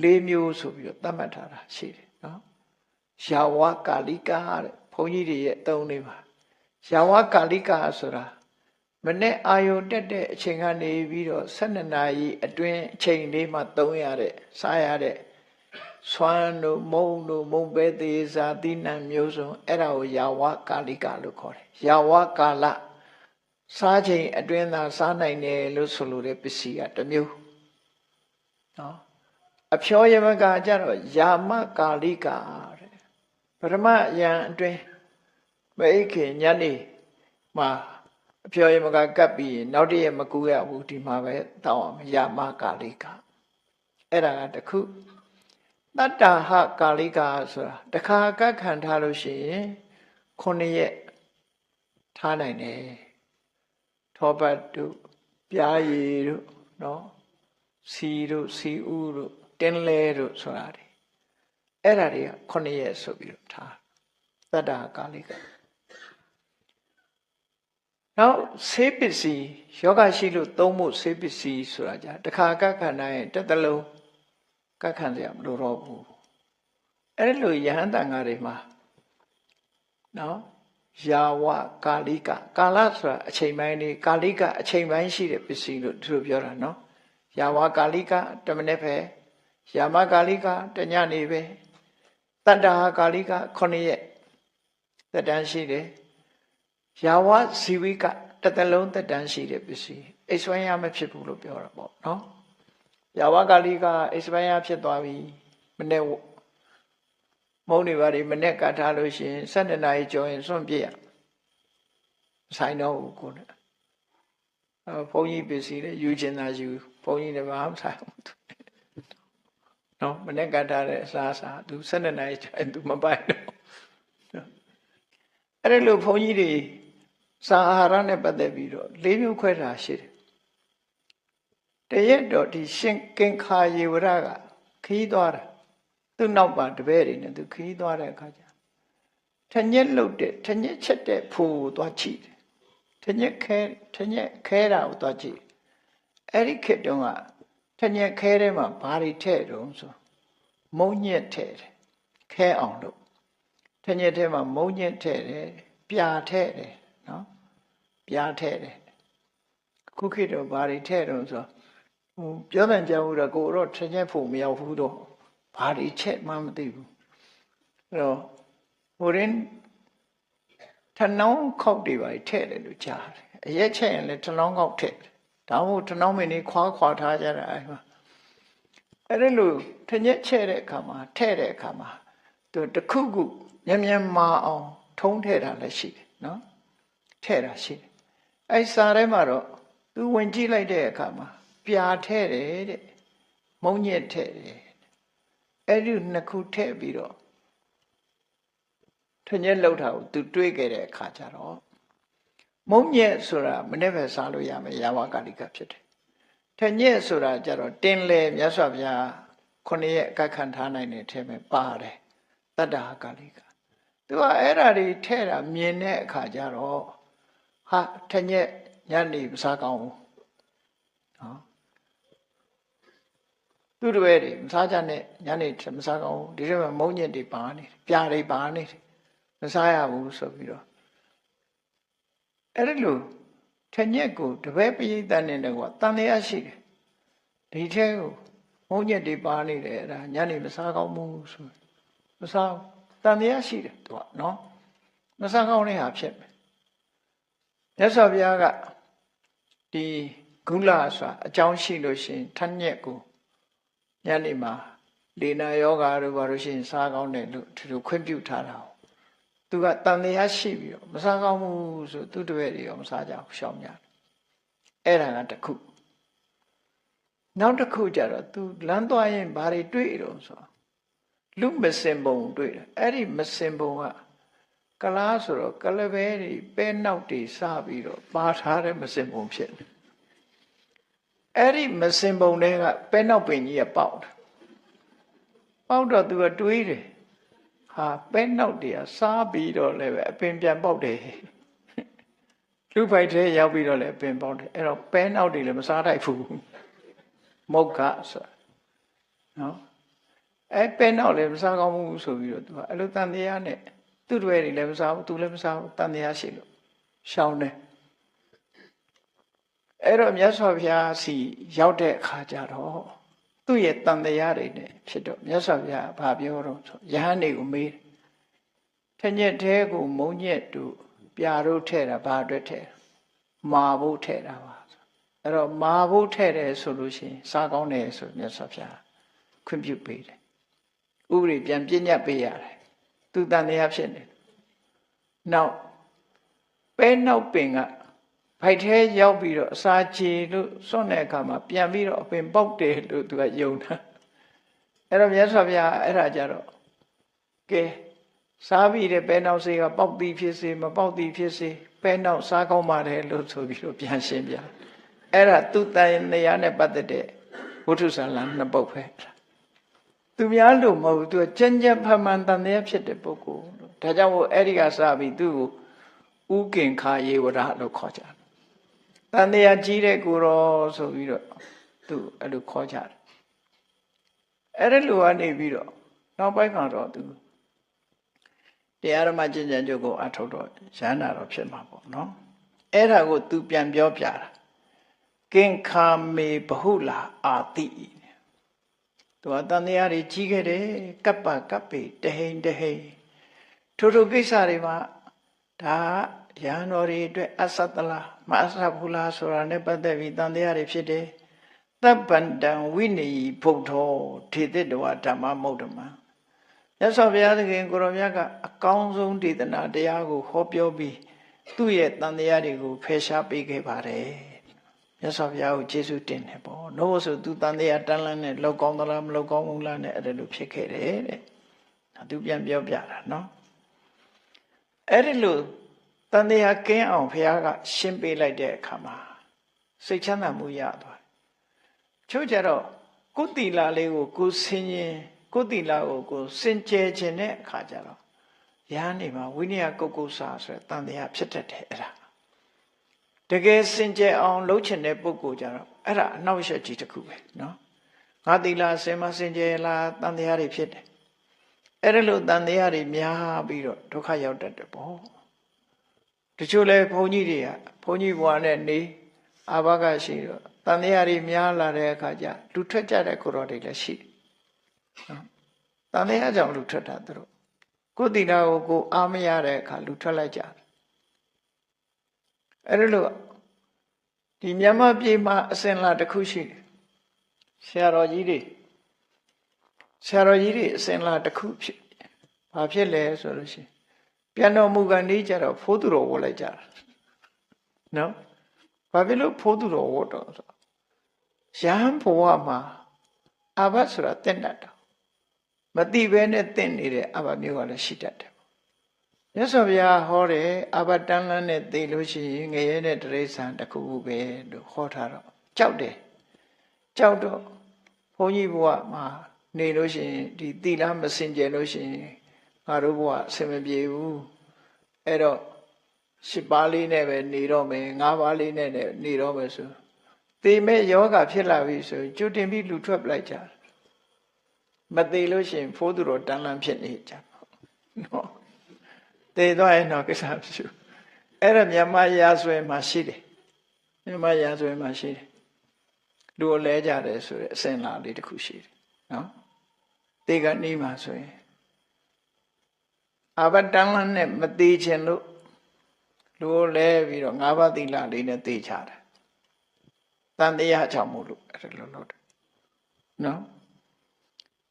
၄မျိုးဆိုပြီးတော့သတ်မှတ်ထားတာရှိတယ်နော်ယာဝကာလိကတဲ့ဘုန်းကြီးတွေရဲ့အသုံးလေးပါယာဝကာလိကဆိုတာမနေ့အာယုံတက်တဲ့အချိန်ကနေပြီးတော့12နာရီအတွင်းအချိန်လေးမှသုံးရတဲ့စားရတဲ့ဆွမ်းတို့မုံတို့မုံပဲသေးစာတိနံမျိုးစုံအဲ့ဒါကိုယာဝကာလိကလို့ခေါ်တယ်ယာဝကာလစားချိန်အတွင်းသာစားနိုင်တယ်လို့ဆိုလိုတဲ့ပစ္စည်းကတစ်မျိုးနော်အဖြောယမကကြတော့ယာမကာလိကတဲ့ပထမယံအတွင်းမအိခင်ညနေမှာအဖြောယမကကပ်ပြီးနောက်တည့်ရမကူရဘူးဒီမှာပဲတောင်းအောင်ယာမကာလိကအဲ့ဒါကတခုတတ္တဟကာလိကဆိုတာတခါကပ်ခံထားလို့ရှိရင်9ရက်ထားနိုင်တယ်ထောပတ်တို့ပြားရည်တို့နော်စီတို့စီဥတို့တင်းလဲတို့ဆိုတာတွေအဲ့ဒါတွေက9ရက်ဆိုပြီးတော့ထားတတ္တဟကာလိကနောက်ဆေးပစ္စည်းယောဂရှိလို့သုံးဖို့ဆေးပစ္စည်းဆိုတာじゃတခါကပ်ခံနိုင်ရင်တစ်သလုံးကပ်ခံစရာမလိုတော့ဘူးအဲ့လိုယဟန်တန်ဃာတွေမှာနော်ယာဝကာလိကကာလဆိုတာအချိန်ပိုင်းလေးကာလိကအချိန်ပိုင်းရှိတဲ့ပစ္စည်းလို့သူတို့ပြောတာနော်ယာဝကာလိကတမနေ့ပဲယာမကာလိကတညနေပဲတတ္တဟကာလိက9ရက်သက်တမ်းရှိတယ်ယာဝဇီဝိကတစ်သလုံးသက်တမ်းရှိတဲ့ပစ္စည်းအိဆွမ်းရမဖြစ်ဘူးလို့ပြောတာပေါ့နော်ယာဝကာလိကအိဆွမ်းရဖြစ်သွားပြီမနေ့မုံနေပါလေမနေ့ကထားလို့ရှိရင်12နာရီကျော်ရင်စွန့်ပြစ်ရဆိုင်တော့ဘူးကိုယ်နဲ့ဘုန်းကြီးပစ္စည်းတွေယူချင်တာယူဘုန်းကြီးတွေဘာမှမဆိုင်ဘူးနော်မနေ့ကထားတဲ့အစားအစာသူ12နာရီကျော်ရင်သူမပိုင်တော့အဲ့လိုဘုန်းကြီးတွေစာအာဟာရနဲ့ပတ်သက်ပြီးတော့၄မျိုးခွဲတာရှိတယ်တရက်တော့ဒီရှင်ကင်္ခာယေဝရကခီးသွားတာသူ့နောက်ပါတပည့်တွေနဲ့သူခီးသွားတဲ့အခါကျထညက်လုတ်တဲ့ထညက်ချက်တဲ့ဖိုးကိုသွားချိတယ်ထညက်ခဲတာကိုသွားချိအဲ့ဒီခေတ်တုန်းကထညက်ခဲထဲမှာဘာတွေထည့်တုံးဆိုမုံညက်ထည့်တယ်ခဲအောင်လို့ထညက်ထဲမှာမုံညက်ထည့်တယ်ပြာထည့်တယ်နော်ပြာထည့်တယ်ခုခေတ်တော့ဘာတွေထည့်တုံးဆိုပြောတယ်ကြောက်ဘူးတော့ကိုတော့ထညက်ဖို့မရောက်ဘူးတော့ဘာတွေချက်မှမသိဘူးအဲ့တော့ဟိုရင်ထနောင်းခောက်တွေပါထည့်တယ်လို့ကြားတယ်အရက်ချက်ရင်လည်းထနောင်းခောက်ထည့်တယ်ဒါမှမဟုတ်ထနောင်းမင်းလေးခွာထားကြတာအဲ့မှာအဲ့ဒါလို့ထညက်ချက်တဲ့အခါမှာထည့်တဲ့အခါမှာသူတခုခုမြန်မာအောင်ထုံးထည့်တာလည်းရှိတယ်နော်ထည့်တာရှိတယ်အဲ့စာထဲမှာတော့သူဝင်ကြည့်လိုက်တဲ့အခါမှာပြာထည့်တယ်တဲ့မုံညက်ထည့်တယ်အဲ့ဒီနှစ်ခုထည့်ပြီးတော့ထညက်လောက်တာကိုသူတွေးခဲ့တဲ့အခါကျတော့မုံညက်ဆိုတာမနေ့ပဲစားလို့ရမယ်ယာဝကာလိကဖြစ်တယ်ထညက်ဆိုတာကျတော့တင်းလေမြတ်စွာဘုရား9ရက်အကခံထားနိုင်တဲ့အထက်မှာပါတယ်တတ္တဟကာလိကသူကအဲ့ဓာတွေထဲ့တာမြင်တဲ့အခါကျတော့ဟာထညက်ညနေမစားကောင်းဘူးနော်သူတပည့်တွေမစားကြနဲ့ညနေမစားကောင်းဘူးဒီထဲမှာမုံညက်တွေပါနေတယ်ပြာတွေပါနေတယ်မစားရဘူးဆိုပြီးတော့အဲ့ဒါလို့ထညက်ကိုတပည့်ပရိသတ်နဲ့တော့တန်တရားရှိတယ်ဒီထဲကိုမုံညက်တွေပါနေတယ်အဲ့ဒါညနေမစားကောင်းဘူးဆိုမစားတန်တရားရှိတယ်သူကနော်မစားကောင်းတဲ့ဟာဖြစ်မယ်မြတ်စွာဘုရားကဒီဂုလဆိုတာအကြောင်းရှိလို့ရှိရင်ထညက်ကိုညနေမှာလေနာယောဂါတို့ဘာလို့ရှိရင်စားကောင်းတယ်လို့သူတို့ခွင့်ပြုထားတာ။သူကတန်တရားရှိပြီးတော့မစားကောင်းဘူးဆိုသူတပည့်တွေရောမစားကြဘူးရှောင်ကြတယ်။အဲ့ဒါကတစ်ခု။နောက်တစ်ခုကျတော့သူလမ်းသွားရင်ဘာတွေတွေ့တော့ဆိုလူမစင်ပုံတွေ့တယ်။အဲ့ဒီမစင်ပုံကကလားဆိုတော့ကလပဲတွေပဲနောက်တွေစပြီးတော့ပါထားတဲ့မစင်ပုံဖြစ်တယ်။အဲ့ဒီမစင်ပုံတွေကပဲနောက်ပင်ကြီးကပေါက်တယ်ပေါက်တော့သူကတွေးတယ်ဟာပဲနောက်တည်းကစားပြီးတော့လည်းပဲအပင်ပြန်ပေါက်တယ် လူဖိုက်တဲ့ရောက်ပြီးတော့လည်းပင်ပေါက်တယ်အဲ့တော့ပဲနောက်တွေလည်းမစားထိုက်ဘူးမုတ်ကဆိုနော်အဲ့ပဲနောက်လည်းမစားကောင်းဘူးဆိုပြီးတော့သူကအဲ့လိုတန်တရားနဲ့သူ့တွေလည်းမစားဘူးသူလည်းမစားဘူးတန်တရားရှိလို့ရှောင်းတယ်အဲ့တော့မြတ်စွာဘုရားစီရောက်တဲ့အခါကျတော့သူ့ရဲ့တန်တရားတွေနဲ့ဖြစ်တော့မြတ်စွာဘုရားဘာပြောတော့ဆိုယဟန်တွေကိုမေးတယ်ထညက်သေးကိုမုံညက်တို့ပြာတို့ထဲ့တာဘာအတွက်ထဲ့မာဖို့ထဲ့တာပါအဲ့တော့မာဖို့ထဲ့တယ်ဆိုလို့ရှိရင်စားကောင်းတယ်ဆိုမြတ်စွာဘုရားခွင့်ပြုပေးတယ်ဥပဒေပြန်ပြညတ်ပေးရတယ်သူတန်တရားဖြစ်နေနောက်ပဲနောက်ပင်ကဖိုက်ထဲရောက်ပြီးတော့အစာချေလို့စွန့်တဲ့အခါမှာပြန်ပြီးတော့အပင်ပေါက်တယ်လို့သူကယုံတာအဲ့တော့မြတ်စွာဘုရားအဲ့ဒါကြတော့ကဲစားပြီးတဲ့ပဲနောက်စေးကပေါက်သည်ဖြစ်စေမပေါက်သည်ဖြစ်စေပဲနောက်စားကောင်းပါတယ်လို့ဆိုပြီးတော့ပြန်ရှင်းပြအဲ့ဒါသူတန်တရားနဲ့ပတ်သက်တဲ့ဝိထုဇာလံနှစ်ပုဒ်ပဲသူများလို့မဟုတ်ဘူးသူကကြံ့ကြံ့ဖမှန်တန်တရားဖြစ်တဲ့ပုဂ္ဂိုလ်လို့ဒါကြောင့်မို့အဲ့ဒီကစပြီးသူ့ကိုဥကင်္ခာယေဝရလို့ခေါ်ကြတယ်တန်တရားကြီးတဲ့ကိုရောဆိုပြီးတော့သူအဲ့လိုခေါ်ကြတယ်အဲ့ဒီလိုကနေပြီးတော့နောက်ပိုင်းကတော့သူတရားဓမ္မကျင့်ကြံကြုတ်ကိုအထုတ်တော့ရဟန္တာတော့ဖြစ်မှာပေါ့နော်အဲ့ဒါကိုသူပြန်ပြောပြတာကင်္ခာမေဘဟုလာအာတိသူကတန်တရားတွေကြီးခဲ့တယ်ကပ္ပကပ္ပေတဟိန်တဟိန်ထိုကိစ္စတွေမှာဒါရဟန်းတော်တွေအတွက်အသတ္တလားမအသဘူးလားဆိုတာနဲ့ပတ်သက်ပြီးတန်တရားတွေဖြစ်တယ်သဗ္ဗန္တံဝိနေယဘုဒ္ဓောထေတ္တဝဓမ္မမုဒ္ဓမံမြတ်စွာဘုရားသခင်ကိုရောမြတ်ကအကောင်းဆုံးဒေသနာတရားကိုဟောပြောပြီးသူ့ရဲ့တန်တရားတွေကိုဖယ်ရှားပေးခဲ့ပါတယ်မြတ်စွာဘုရားကိုကျေးဇူးတင်တယ်ပေါ့။လို့ဆိုသူတန်တရားတန်းလန်းနဲ့လောက်ကောင်းသလားမလောက်ကောင်းဘူးလားနဲ့အဲ့ဒါလိုဖြစ်ခဲ့တယ်တဲ့။သူပြန်ပြောပြတာနော်။အဲ့ဒီလိုတန်တရားကင်းအောင်ဘုရားကရှင်းပေးလိုက်တဲ့အခါမှာစိတ်ချမ်းသာမှုရသွားတယ်။ချို့ကြတော့ကိုယ်တီလာလေးကိုကိုယ်ဆင်ရင်ကိုယ်တီလာကိုစင်ကြယ်ခြင်းတဲ့အခါကျတော့ရဟန်းနေမှာဝိနည်းကုတ်ကုတ်စာဆိုတဲ့တန်တရားဖြစ်တတ်တယ်အဲ့ဒါတကယ်စင်ကြယ်အောင်လုပ်ချင်တဲ့ပုဂ္ဂိုလ်ကြတော့အဲ့ဒါအနောက်ရှက်ကြီးတစ်ခုပဲနော်ငါတီလာစင်မစင်ကြယ်လားတန်တရားတွေဖြစ်တယ်အဲ့ဒါလို့တန်တရားတွေများပြီးတော့ဒုက္ခရောက်တတ်တယ်ပေါ့တချို့လဲဘုန်းကြီးတွေကဘုန်းကြီးဘဝနဲ့နေအာဘကရှိတော့တန်တရားတွေများလာတဲ့အခါကျလူထွက်ကြတဲ့ကိုယ်တော်တွေလည်းရှိနော်တန်တရားကြောင့်လူထွက်တာသူတို့ကိုယ်တီလာကိုအားမရတဲ့အခါလူထွက်လိုက်ကြတယ်အဲ့ဒါလို့ဒီမြန်မာပြည်မှာအစဉ်လာတစ်ခုရှိတယ်ဆရာတော်ကြီးတွေအစဉ်လာတစ်ခုဖြစ်ဘာဖြစ်လဲဆိုလို့ရှိရင်ပြန်တော်မူကန်ဒီကြတော့ဖိုးသူတော်ဝတ်လိုက်ကြတာနော်ဘာဖြစ်လို့ဖိုးသူတော်ဝတ်တော့ဆိုရဟန်းဘဝမှာအာဘတ်ဆိုတာတင့်တတ်တာမတိဘဲနဲ့တင့်နေတဲ့အဘမျိုးကလည်းရှိတတ်တယ်မြတ်စွာဘုရားဟောတယ်အဘတန်လန်းနဲ့သိလို့ရှိရင်ငရဲနဲ့တိရစ္ဆာန်တစ်ခုခုပဲလို့ဟောထားတော့ကြောက်တယ်ကြောက်တော့ဘုန်းကြီးဘုရားမှာနေလို့ရှိရင်ဒီတိလားမစင်ကြယ်လို့ရှိရင်ငါတို့ဘုရားအဆင်မပြေဘူးအဲ့တော့10ပါးလေးနဲ့ပဲနေတော့မယ်9ပါးလေးနဲ့နေတော့မယ်ဆိုသေမဲ့ယောဂဖြစ်လာပြီဆိုကျွတ်တင်ပြီးလူထွက်ပလိုက်ကြမသေးလို့ရှိရင်ဖိုးသူတော်တန်လန်းဖြစ်နေကြနော်တည်သွားရင်တော့ကိစ္စမရှိဘူးအဲ့ဒါမြန်မာရာဇဝင်မှာရှိတယ်မြန်မာရာဇဝင်မှာရှိတယ်လူကိုလဲကြတယ်ဆိုတဲ့အစဉ်လာလေးတစ်ခုရှိတယ်နော်တေကနီးမှာဆိုရင်အဘတန်လန်းနဲ့မသေးခြင်းလို့လူကိုလဲပြီးတော့၅ပါးသီလလေးနဲ့သေချတယ်တန်တရားကြောင့်မို့လို့အဲ့ဒါလို့လုပ်တယ်နော်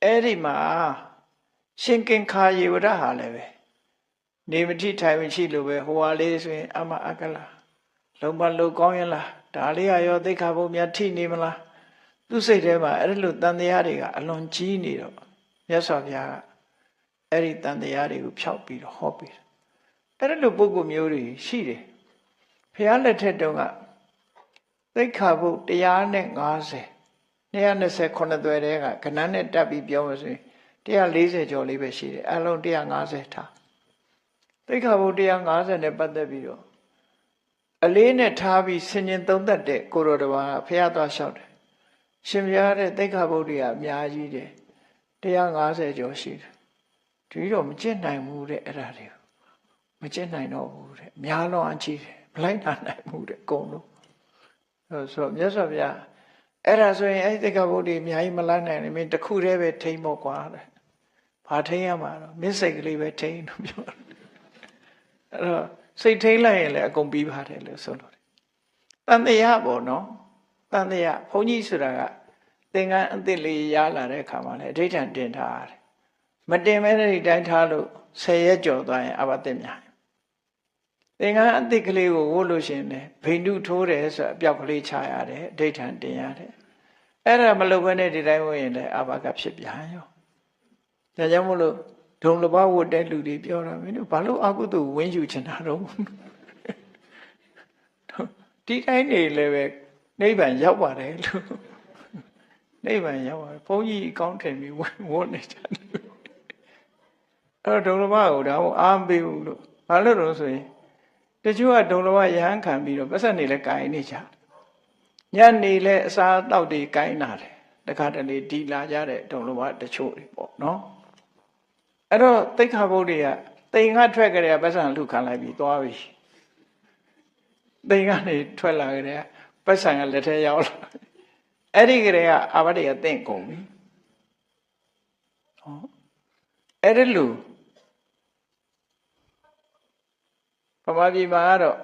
အဲ့ဒီမှာရှင်ကင်္ခာယေဝရဟာလည်းပဲနေမတိထိုင်မရှိလို့ပဲဟိုဟာလေးဆိုရင်အမအကလာလုံးမလုံးကောင်းရင်လားဒါလေးရောသိက္ခာပုဒ်များထိနေမလားသူစိတ်ထဲမှာအဲ့လိုတန်တရားတွေကအလွန်ကြီးနေတော့မြတ်စွာဘုရားကအဲ့ဒီတန်တရားတွေကိုဖျောက်ပြီးတော့ဟောပြီးအဲ့လိုပုဂ္ဂိုလ်မျိုးတွေရှိတယ်ဘုရားလက်ထက်တုန်းကသိက္ခာပုဒ်150 229သွယ်တဲကကဏ္ဍနဲ့တက်ပြီးပြောလို့ဆိုရင်140ကျော်လေးပဲရှိတယ်အလုံး150ထားသိက္ခာပုဒ်150နဲ့ပတ်သက်ပြီးတော့ အလေးနဲ့ထားပြီးဆင်ញင်သုံးသက်တဲ့ကိုရောတပါးဖះသွားလျှောက်တယ်ရှင်ဘုရားတဲ့သိက္ခာပုဒ်တွေကအများကြီးတယ်150ကျော်ရှိတယ်ဒီတော့မကျင့်နိုင်ဘူးတဲ့အဲ့ဒါတွေမကျင့်နိုင်တော့ဘူးတဲ့များလွန်အကြီးတယ်မလိုက်နိုင်ဘူးတဲ့အကုန်လုံးဆိုတော့မြတ်စွာဘုရားအဲ့ဒါဆိုရင်အဲ့ဒီသိက္ခာပုဒ်တွေအများကြီးမလိုက်နိုင်ရင်မင်းတစ်ခုတည်းပဲထိမ့်မို့ကွာတဲ့ဘာထိမ့်ရမှာတော့မင်းစိတ်ကလေးပဲထိမ့်လို့ပြောတယ်အဲ့တော့စိတ်ထိမ့်လိုက်ရင်လည်းအကုန်ပြီးပါတယ်လို့ဆိုလို့တန်တရားပေါ့နော်တန်တရားဘုန်းကြီးဆိုတာကသင်္ကန်းအသစ်လေးရလာတဲ့အခါမှာလည်းအဋ္ဌံတင်ထားရတယ်မတင်မဲတဲ့ဒီတိုင်းထားလို့10ရက်ကျော်သွားရင်အဘသစ်များသင်္ကန်းအသစ်ကလေးကိုဝတ်လို့ရှိရင်လည်းဘိန္ဓုထိုးတယ်ဆိုအပြောက်ကလေးချရတယ်အဋ္ဌံတင်ရတယ်အဲ့ဒါမလုပ်ဘဲနဲ့ဒီတိုင်းဝတ်ရင်လည်းအဘကဖြစ်ပြန်ရောဒါကြောင့်မို့လို့ဒုံလဘဝတ်တဲ့လူတွေပြောတာမင်းတို့ဘာလို့အကုသိုလ်ဝင်းယူချင်တာတော့ဒီတိုင်းနေလည်းပဲနိဗ္ဗာန်ရောက်ပါတယ်လို့နိဗ္ဗာန်ရောက်ပါတယ်ဘုန်းကြီးအကောင်းထင်ပြီးဝတ်နေကြတယ်အဲ့တော့ဒုံလဘကိုဒါမှအားမပေးဘူးလို့ဘာလို့လဲဆိုရင်တချို့ကဒုံလဘရဟန်းခံပြီးတော့ပတ်စံနေလဲကိုင်နေကြညနေလဲအစာတောက်တွေကိုင်နာတယ်တခါတလေဒီလာကြတဲ့ဒုံလဘတချို့တွေပေါ့နော်အဲ့တော့သိက္ခာပုဒ်တွေကတိမ်ကထွက်ကြတဲ့ပတ်စံလူခံလိုက်ပြီးသွားပြီတိမ်ကနေထွက်လာကြတဲ့ပတ်စံကလက်ထဲရောက်လာအဲ့ဒီကလေးကအာဘတွေကတင့်ကုန်ပြီဟောအဲ့ဒီလူပမာပြည်မှာတော့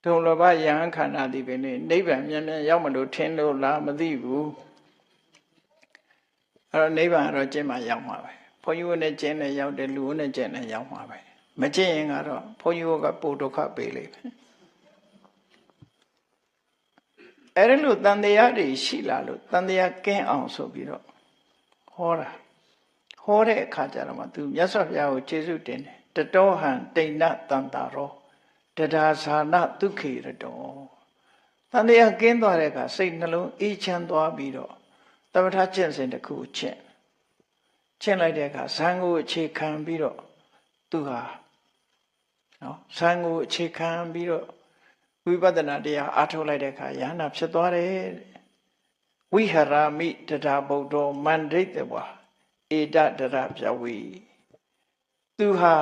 ဒုံလဘယဟန်ခန္ဓာဒီပင်နေနိဗ္ဗာန်မြန်မြန်ရောက်မလို့ထင်လို့လားမသိဘူးအဲ့တော့နိဗ္ဗာန်ကတော့ကျင့်မှရောက်မှာပဲဘုန်းကြီးတို့နဲ့ကျင့်နဲ့ရောက်တယ်လူတို့နဲ့ကျင့်နဲ့ရောက်မှာပဲမကျင့်ရင်ကတော့ဘုန်းကြီးတို့ကပိုဒုက္ခပေးလိမ့်မယ်အဲ့ဒီလိုတန်တရားတွေရှိလာလို့တန်တရားကင်းအောင်ဆိုပြီးတော့ဟောတာဟောတဲ့အခါကျတော့မှသူမြတ်စွာဘုရားကိုကျေးဇူးတင်တယ်တတောဟံတိဏ္ဏတန်တာရောတဒါဇာနဒုက္ခေရတောတန်တရားကင်းသွားတဲ့အခါစိတ်နှလုံးအေးချမ်းသွားပြီးတော့သမထကျင့်စဉ်တစ်ခုကျင့်လိုက်တဲ့အခါဇံကိုအခြေခံပြီးတော့သူဟာနော်ဇံကိုအခြေခံပြီးတော့ဝိပဿနာတရားအားထုတ်လိုက်တဲ့အခါယ ahanan ဖြစ်သွားတယ်ဝိဟရာမိတဒါဗုဒ္ဓောမန္ဒိတဝါဧတတရပြဝေသူဟာ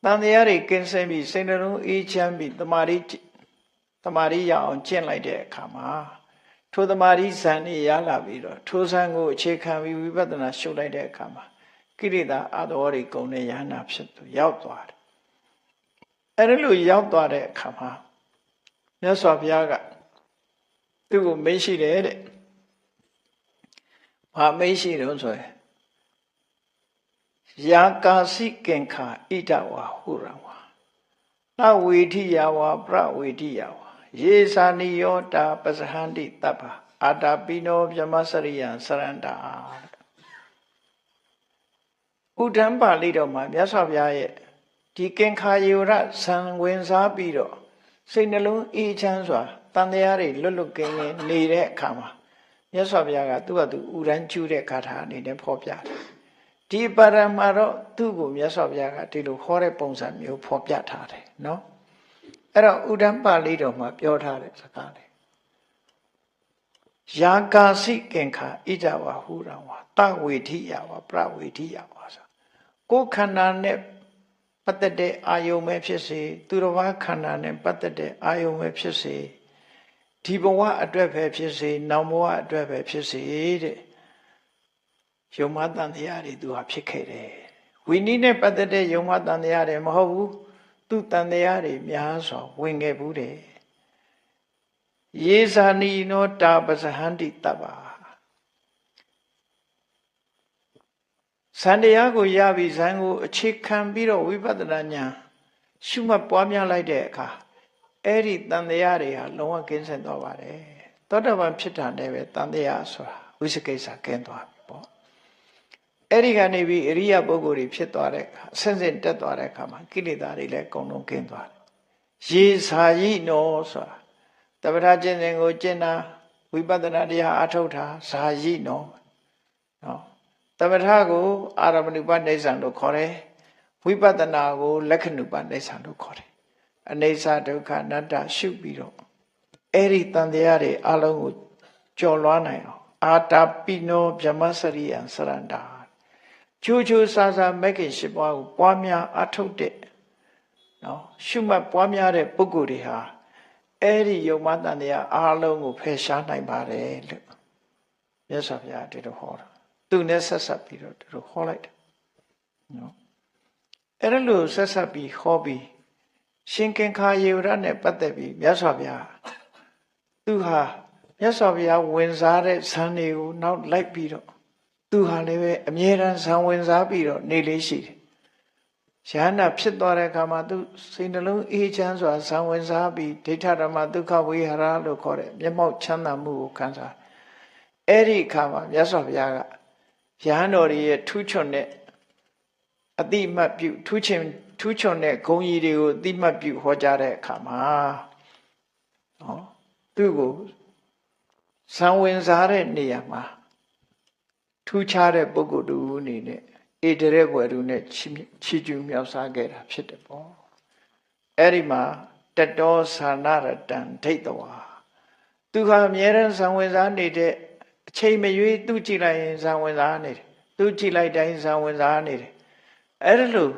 တန်တရားတွေကင်းစင်ပြီးစိတ်နှလုံးအေးချမ်းပြီးတမာရီရအောင်ကျင့်လိုက်တဲ့အခါမှာထိုတမာရီဇန်นี่ရလာပြီးတော့ထိုဇန်ကိုအခြေခံပြီးဝိပဿနာရှုလိုက်တဲ့အခါမှာကိရိတာအာတော်တွေကုန်တဲ့ယ ahanan ဖြစ်သူရောက်သွားတယ်အဲ့ဒီလိုရောက်သွားတဲ့အခါမှာမြတ်စွာဘုရားကသူ့ကိုမေးရှိတယ်တဲ့ဘာမေးရှိတော့ဆိုရင်ယာကာစိကင်္ခာဣဒဝါဟုရဝါနဝေထိယဝါပရဝေထိယဝါယေသာနိယောတာပစဟန္တိတပ္ပအာတာပိနောဗြဟ္မစရိယံစရန္တာဥဒ္ဒံပါဠိတော်မှာမြတ်စွာဘုရားရဲ့ဒီကင်္ခာယေဝရဇံဝင်စားပြီးတော့စိတ်နှလုံးအေးချမ်းစွာတန်တရားတွေလွတ်လွတ်ကင်းကင်းနေတဲ့အခါမှာမြတ်စွာဘုရားကသူ့ဟာသူဥရန်ကျူးတဲ့ဂါထာအနေနဲ့ဖော်ပြတယ်ဒီပါရမှာတော့သူ့ကိုမြတ်စွာဘုရားကဒီလိုဟောတဲ့ပုံစံမျိုးဖော်ပြထားတယ်နော်အဲ့တော့ဥဒ္ဒံပါဠိတော်မှာပြောထားတဲ့စကားလေးယာကာစိကင်္ခာဣဒဝါဟုရဝါတဝေထိယဝါပရဝေထိယဝါဆိုကိုယ်ခန္ဓာနဲ့ပတ်သက်တဲ့အာယုံပဲဖြစ်စေသူတော်ဘာခန္ဓာနဲ့ပတ်သက်တဲ့အာယုံပဲဖြစ်စေဒီဘဝအတွက်ပဲဖြစ်စေနောက်ဘဝအတွက်ပဲဖြစ်စေတဲ့ယုံမတန်တရားတွေသူဟာဖြစ်ခဲ့တယ်ဝိနည်းနဲ့ပတ်သက်တဲ့ယုံမတန်တရားတွေမဟုတ်ဘူးသူတန်တရားတွေများစွာဝင်ခဲ့ဘူးတယ်ယေဇာနီနောတာပစဟန္တိတပ္ပဇန်တရားကိုရပြီးဇန်ကိုအခြေခံပြီးတော့ဝိပဿနာဉာဏ်ရှုမှတ်ပွားများလိုက်တဲ့အခါအဲ့ဒီတန်တရားတွေဟာလုံးဝကင်းစင်သွားပါတယ်သောတာပန်ဖြစ်တာနဲ့ပဲတန်တရားဆိုတာဝိသကိစ္စကင်းသွားပြီပေါ့အဲ့ဒီကနေပြီးအရိယပုဂ္ဂိုလ်တွေဖြစ်သွားတဲ့အခါအစဉ်စဉ်တက်သွားတဲ့အခါမှာကိလေသာတွေလည်းအကုန်လုံးကင်းသွားတယ်ရေစာယိနောဆိုတာတပ္ပထာကျင့်စဉ်ကိုကျင့်တာဝိပဿနာတရားအထုတ်တာဇာယိနောနော်တမထကိုအာရမဏုပနိစ္စံလို့ခေါ်တယ်ဝိပဿနာကိုလက္ခဏုပနိစ္စံလို့ခေါ်တယ် အနေစာဒုက္ခအနတ္တရှုပြီးတော့အဲ့ဒီတန်တရားတွေအလုံးကိုကျော်လွှားနိုင်အောင်အာတာပိနောဗြဟ္မစရိယံစရန္တာချိုးချိုးဆာဆာမဂ္ဂင်၈ပါးကိုပွားများအထုတ်တဲ့နော်ရှုမှတ်ပွားများတဲ့ပုဂ္ဂိုလ်တွေဟာအဲ့ဒီယုံမတန်တရားအလုံးကိုဖယ်ရှားနိုင်ပါတယ်လို့မြတ်စွာဘုရားဒီလိုဟောတာသူနဲ့ဆက်ဆက်ပြီးတော့ဒီလိုဟောလိုက်တယ်နော်အဲ့ဒါလို့ဆက်ဆက်ပြီးဟောပြီးရှင်ကင်္ခာယေဝရနဲ့ပတ်သက်ပြီးမြတ်စွာဘုရားသူဟာမြတ်စွာဘုရားဝင်စားတဲ့ဇန်တွေကိုနောက်လိုက်ပြီးတော့သူဟာလည်းပဲအမြဲတမ်းဇန်ဝင်စားပြီးတော့နေလေးရှိတယ်။ရဟန္တာဖြစ်သွားတဲ့အခါမှာသူစိတ်နှလုံးအေးချမ်းစွာဇန်ဝင်စားပြီးဒိဋ္ဌဓမ္မဒုက္ခဝိဟာရလို့ခေါ်တဲ့မျက်မှောက်ချမ်းသာမှုကိုခံစားအဲ့ဒီအခါမှာမြတ်စွာဘုရားကရဟန်းတော်တွေရဲ့ထူးချွန်တဲ့အတိမတ်ပြုထူးချွန်တဲ့ဂုဏ်ကြီးတွေကိုအတိမတ်ပြုဟောကြားတဲ့အခါမှာနော်သူ့ကိုဇံဝင်စားတဲ့နေရာမှာထူးခြားတဲ့ပုဂ္ဂိုလ်တူအနေနဲ့ဧတရက်ွယ်တူနဲ့ချီးကျူးမြောက်စားခဲ့တာဖြစ်တယ်ပေါ့အဲ့ဒီမှာတတောသာနရတံဒိဋ္ဌဝါသူဟာအမြဲတမ်းဇံဝင်စားနေတဲ့အချိန်မရွေးသူကြည့်လိုက်ရင်ဇံဝင်စားနေတယ်သူကြည့်လိုက်တိုင်းဇံဝင်စားနေတယ်အဲ့ဒါလို့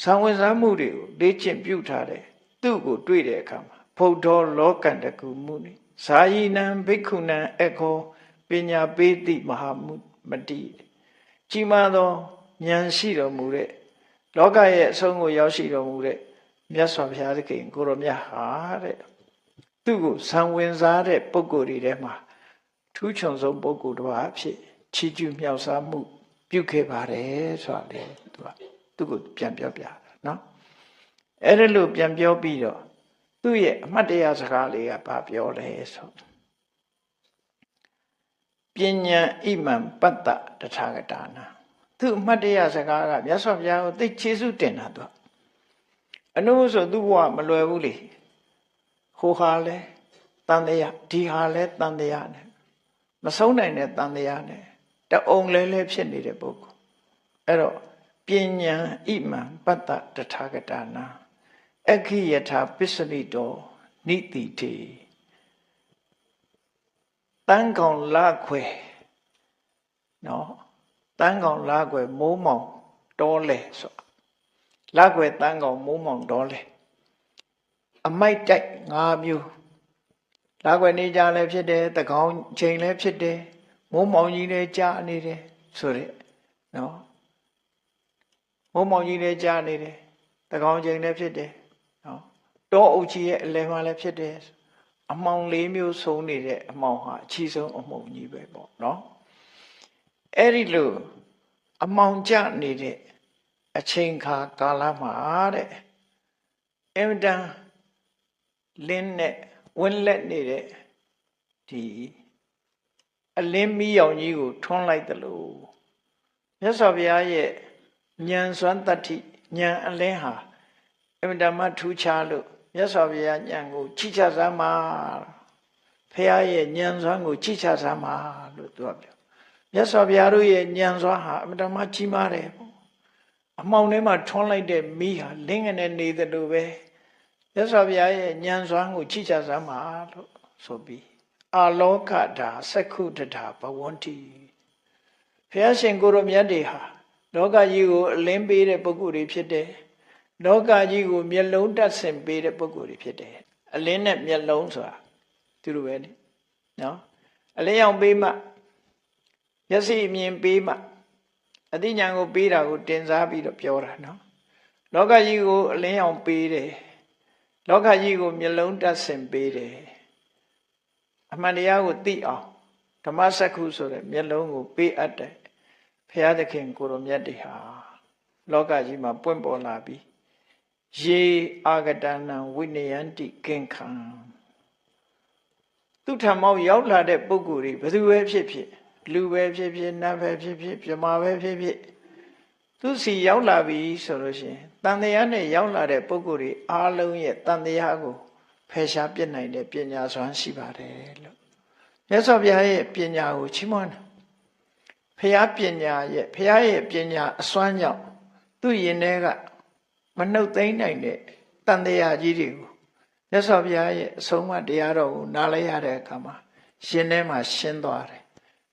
ဇံဝင်စားမှုတွေကိုလေ့ကျင့်ပြုထားတယ်သူ့ကိုတွေ့တဲ့အခါမှာဖုဒ္ဓောလောကန္တကုမှုနိဇာယိနံဘိက္ခုနံအခောပညာပေးတိမဟာမတိကြီးမားသောဉာဏ်ရှိတော်မူတဲ့လောကရဲ့အဆုံးကိုရောက်ရှိတော်မူတဲ့မြတ်စွာဘုရားသခင်ကိုရောမြတ်ဟာတဲ့သူ့ကိုဇံဝင်စားတဲ့ပုဂ္ဂိုလ်တွေထဲမှာထူးချွန်ဆုံးပုဂ္ဂိုလ်တစ်ပါးအဖြစ်ချီးကျူးမြောက်စားမှုပြုခဲ့ပါတယ်ဆိုတာလေသူ့ကိုပြန်ပြောပြတာနော်အဲ့ဒါလို့ပြန်ပြောပြီးတော့သူ့ရဲ့အမှတ်တရစကားလေးကဘာပြောလဲဆိုပညာဣမံပတ္တတထာဂတာနာသူ့အမှတ်တရစကားကမြတ်စွာဘုရားကိုသိကျေးဇူးတင်တာသူအနုဆိုသူ့ဘဝမလွယ်ဘူးလေဟိုဟာလဲတန်တရားဒီဟာလဲတန်တရားနဲ့မဆုံးနိုင်တဲ့တန်တရားနဲ့တအုံလဲဖြစ်နေတဲ့ပုဂ္ဂိုလ်အဲ့တော့ပညာဣမံပတ္တတထာဂတာနာအခိယထာပစ္စရိတောနိတိတေတန်းကောင်လာခွေနော်တန်းကောင်လာခွေမိုးမောင်တောလေဆိုလာခွေတန်းကောင်မိုးမောင်တောလေအမိုက်တိုက်၅မျိုးလာခွေနေကြလည်းဖြစ်တယ်တကောင်ချိန်လည်းဖြစ်တယ်မိုးမောင်ကြီးလည်းကြာနေတယ်ဆိုတဲ့နော်မိုးမောင်ကြီးလည်းကြာနေတယ်တကောင်ချိန်လည်းဖြစ်တယ်နော်တောအုပ်ကြီးရဲ့အလယ်မှာလည်းဖြစ်တယ်အမှောင်၄မျိုးဆုံးနေတဲ့အမှောင်ဟာအချီဆုံးအမှောင်ကြီးပဲပေါ့နော်အဲ့ဒီလိုအမှောင်ကျနေတဲ့အချိန်ခါကာလမှာတဲ့အင်တန်လင်းနဲ့ဝင်းလက်နေတဲ့ဒီအလင်းမီးရောင်ကြီးကိုထွန်းလိုက်သလိုမြတ်စွာဘုရားရဲ့ဉာဏ်စွမ်းတတ္တိဉာဏ်အလင်းဟာအင်တန်မှထူးခြားလို့မြတ်စွာဘုရားဉာဏ်ကိုကြည်ချစမ်းပါဘုရားရဲ့ဉာဏ်စွမ်းကိုကြည်ချစမ်းပါလို့သူကပြောမြတ်စွာဘုရားတို့ရဲ့ဉာဏ်စွမ်းဟာအင်တန်မှကြီးမားတယ်အမှောင်ထဲမှာထွန်းလိုက်တဲ့မီးဟာလင်းငနဲ့နေသလိုပဲမြတ်စွာဘုရားရဲ့ဉာဏ်စွမ်းကိုကြည်ချစမ်းပါလို့ဆိုပြီးအာလောကဓာစက္ခုတ္ထာဘဝန္တိဘုရားရှင်ကိုရောမြတ်တွေဟာလောကကြီးကိုအလင်းပေးတဲ့ပုဂ္ဂိုလ်တွေဖြစ်တယ်လောကကြီးကိုမျက်လုံးတတ်ဆင်ပေးတဲ့ပုဂ္ဂိုလ်တွေဖြစ်တယ်အလင်းနဲ့မျက်လုံးဆိုတာသူတို့ပဲနော်အလင်းရောင်ပေးမှမျက်စိအမြင်ပေးမှအသိဉာဏ်ကိုပေးတာကိုတင်စားပြီးတော့ပြောတာနော်လောကကြီးကိုအလင်းရောင်ပေးတယ်လောကကြီးကိုမျက်လုံးတတ်ဆင်ပေးတယ်အမှန်တရားကိုသိအောင်ဓမ္မစက္ခုဆိုတဲ့မျက်လုံးကိုပေးအပ်တယ်ဘုရားသခင်ကိုရောမြတ်တွေဟာလောကကြီးမှာပွင့်ပေါ်လာပြီးယေအာဂတနံဝိနယန္တိကင်ခံသူထံမောက်ရောက်လာတဲ့ပုဂ္ဂိုလ်တွေဘယ်သူပဲဖြစ်ဖြစ်လူပဲဖြစ်ဖြစ်နတ်ပဲဖြစ်ဖြစ်ပြမပဲဖြစ်ဖြစ်သူစီရောက်လာပြီဆိုလို့ရှိရင်တန်တရားနဲ့ရောက်လာတဲ့ပုဂ္ဂိုလ်တွေအားလုံးရဲ့တန်တရားကိုဖယ်ရှားပြစ်နိုင်တဲ့ပညာစွမ်းရှိပါတယ်လို့မြတ်စွာဘုရားရဲ့ပညာကိုချီးမွမ်းတယ်ဘုရားပညာရဲ့ပညာအစွမ်းကြောင့်သူ့ရင်ထဲကမနှုတ်သိမ်းနိုင်တဲ့ တန်တရားကြီးတွေကိုမြတ်စွာဘုရားရဲ့အဆုံးအမတရားတော်ကိုနားလဲရတဲ့အခါမှာရှင်ထဲမှာရှင်းသွားတယ်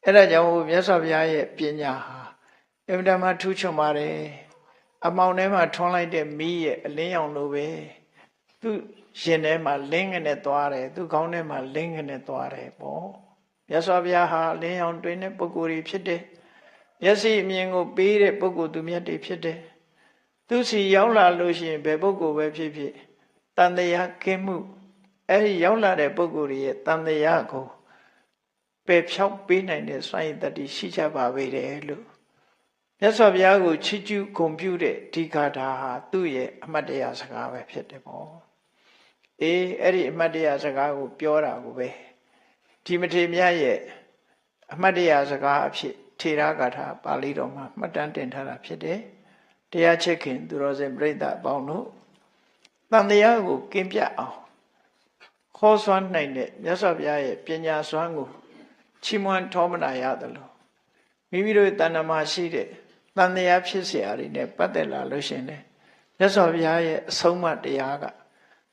အဲ့ဒါကြောင့်မြတ်စွာဘုရားရဲ့ပညာဟာအမြဲတမ်းထူးချွန်ပါတယ်အမောင်ထဲမှာထွန်းလိုက်တဲ့မီးရဲ့အလင်းရောင်လိုပဲသူရှင်ထဲမှာလင်းငနဲ့သွားတယ်သူခေါင်းထဲမှာလင်းငနဲ့သွားတယ်ပေါ့မြတ်စွာဘုရားဟာလင်းရောင်တွင်တဲ့ပုဂ္ဂိုလ်တွေဖြစ်တယ်မျက်စိအမြင်ကိုပေးတဲ့ပုဂ္ဂိုလ်သူမြတ်တွေဖြစ်တယ်သူစီရောက်လာလို့ရှိရင်ဘယ်ပုဂ္ဂိုလ်ပဲဖြစ်ဖြစ်တန်တရားကင်းမှုအဲ့ဒီရောက်လာတဲ့ပုဂ္ဂိုလ်ရဲ့တန်တရားကိုပယ်ဖြောက်ပေးနိုင်တဲ့စွမ်းရည်တတ္တိရှိကြပါပေတယ်လို့မြတ်စွာဘုရားကိုချီးကျူးဂုဏ်ပြုတဲ့ဒီဂါထာဟာသူ့ရဲ့အမှတ်တရစကားပဲဖြစ်တယ်ပေါ့အေးအဲ့ဒီအမှတ်တရစကားကိုပြောတာကိုပဲဒီမထေရမြတ်ရဲ့အမှတ်တရစကားအဖြစ်ထေရဂါထာပါဠိတော်မှာမှတ်တမ်းတင်ထားတာဖြစ်တယ်တရားချစ်ခင်သူတော်စင်ပြိဿအပေါင်းတို့တန်တရားကိုကင်းပြတ်အောင်ခေါ်စွမ်းနိုင်တဲ့မြတ်စွာဘုရားရဲ့ပညာစွမ်းကိုချီးမွမ်းထောမနာရတယ်လို့မိမိတို့တဏ္ဍာမရှိတဲ့တန်တရားဖြစ်เสียအရင်းနဲ့ပတ်သက်လာလို့ရှင်တယ်မြတ်စွာဘုရားရဲ့အဆုံးအမတရားက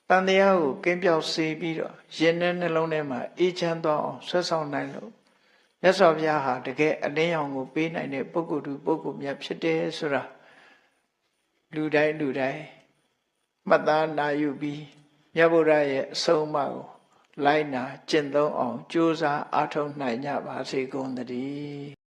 တန်တရားကိုကင်းပြောက်စေပြီးတော့ရင်ထဲနှလုံးထဲမှာအေးချမ်းသွားအောင်ဆွဲဆောင်နိုင်လို့မြတ်စွာဘုရားဟာတကယ်အလင်းရောင်ကိုပေးနိုင်တဲ့ပုဂ္ဂိုလ်သူပုဂ္ဂိုလ်မြတ်ဖြစ်တယ်ဆိုတာလူတိုင်းမှတ်သားနာယူပြီးမြတ်ဗုဒ္ဓရဲ့အဆုံးအမကိုလိုက်နာကျင့်သုံးအောင်ကြိုးစားအားထုတ်နိုင်ကြပါစေကုန်သတည်း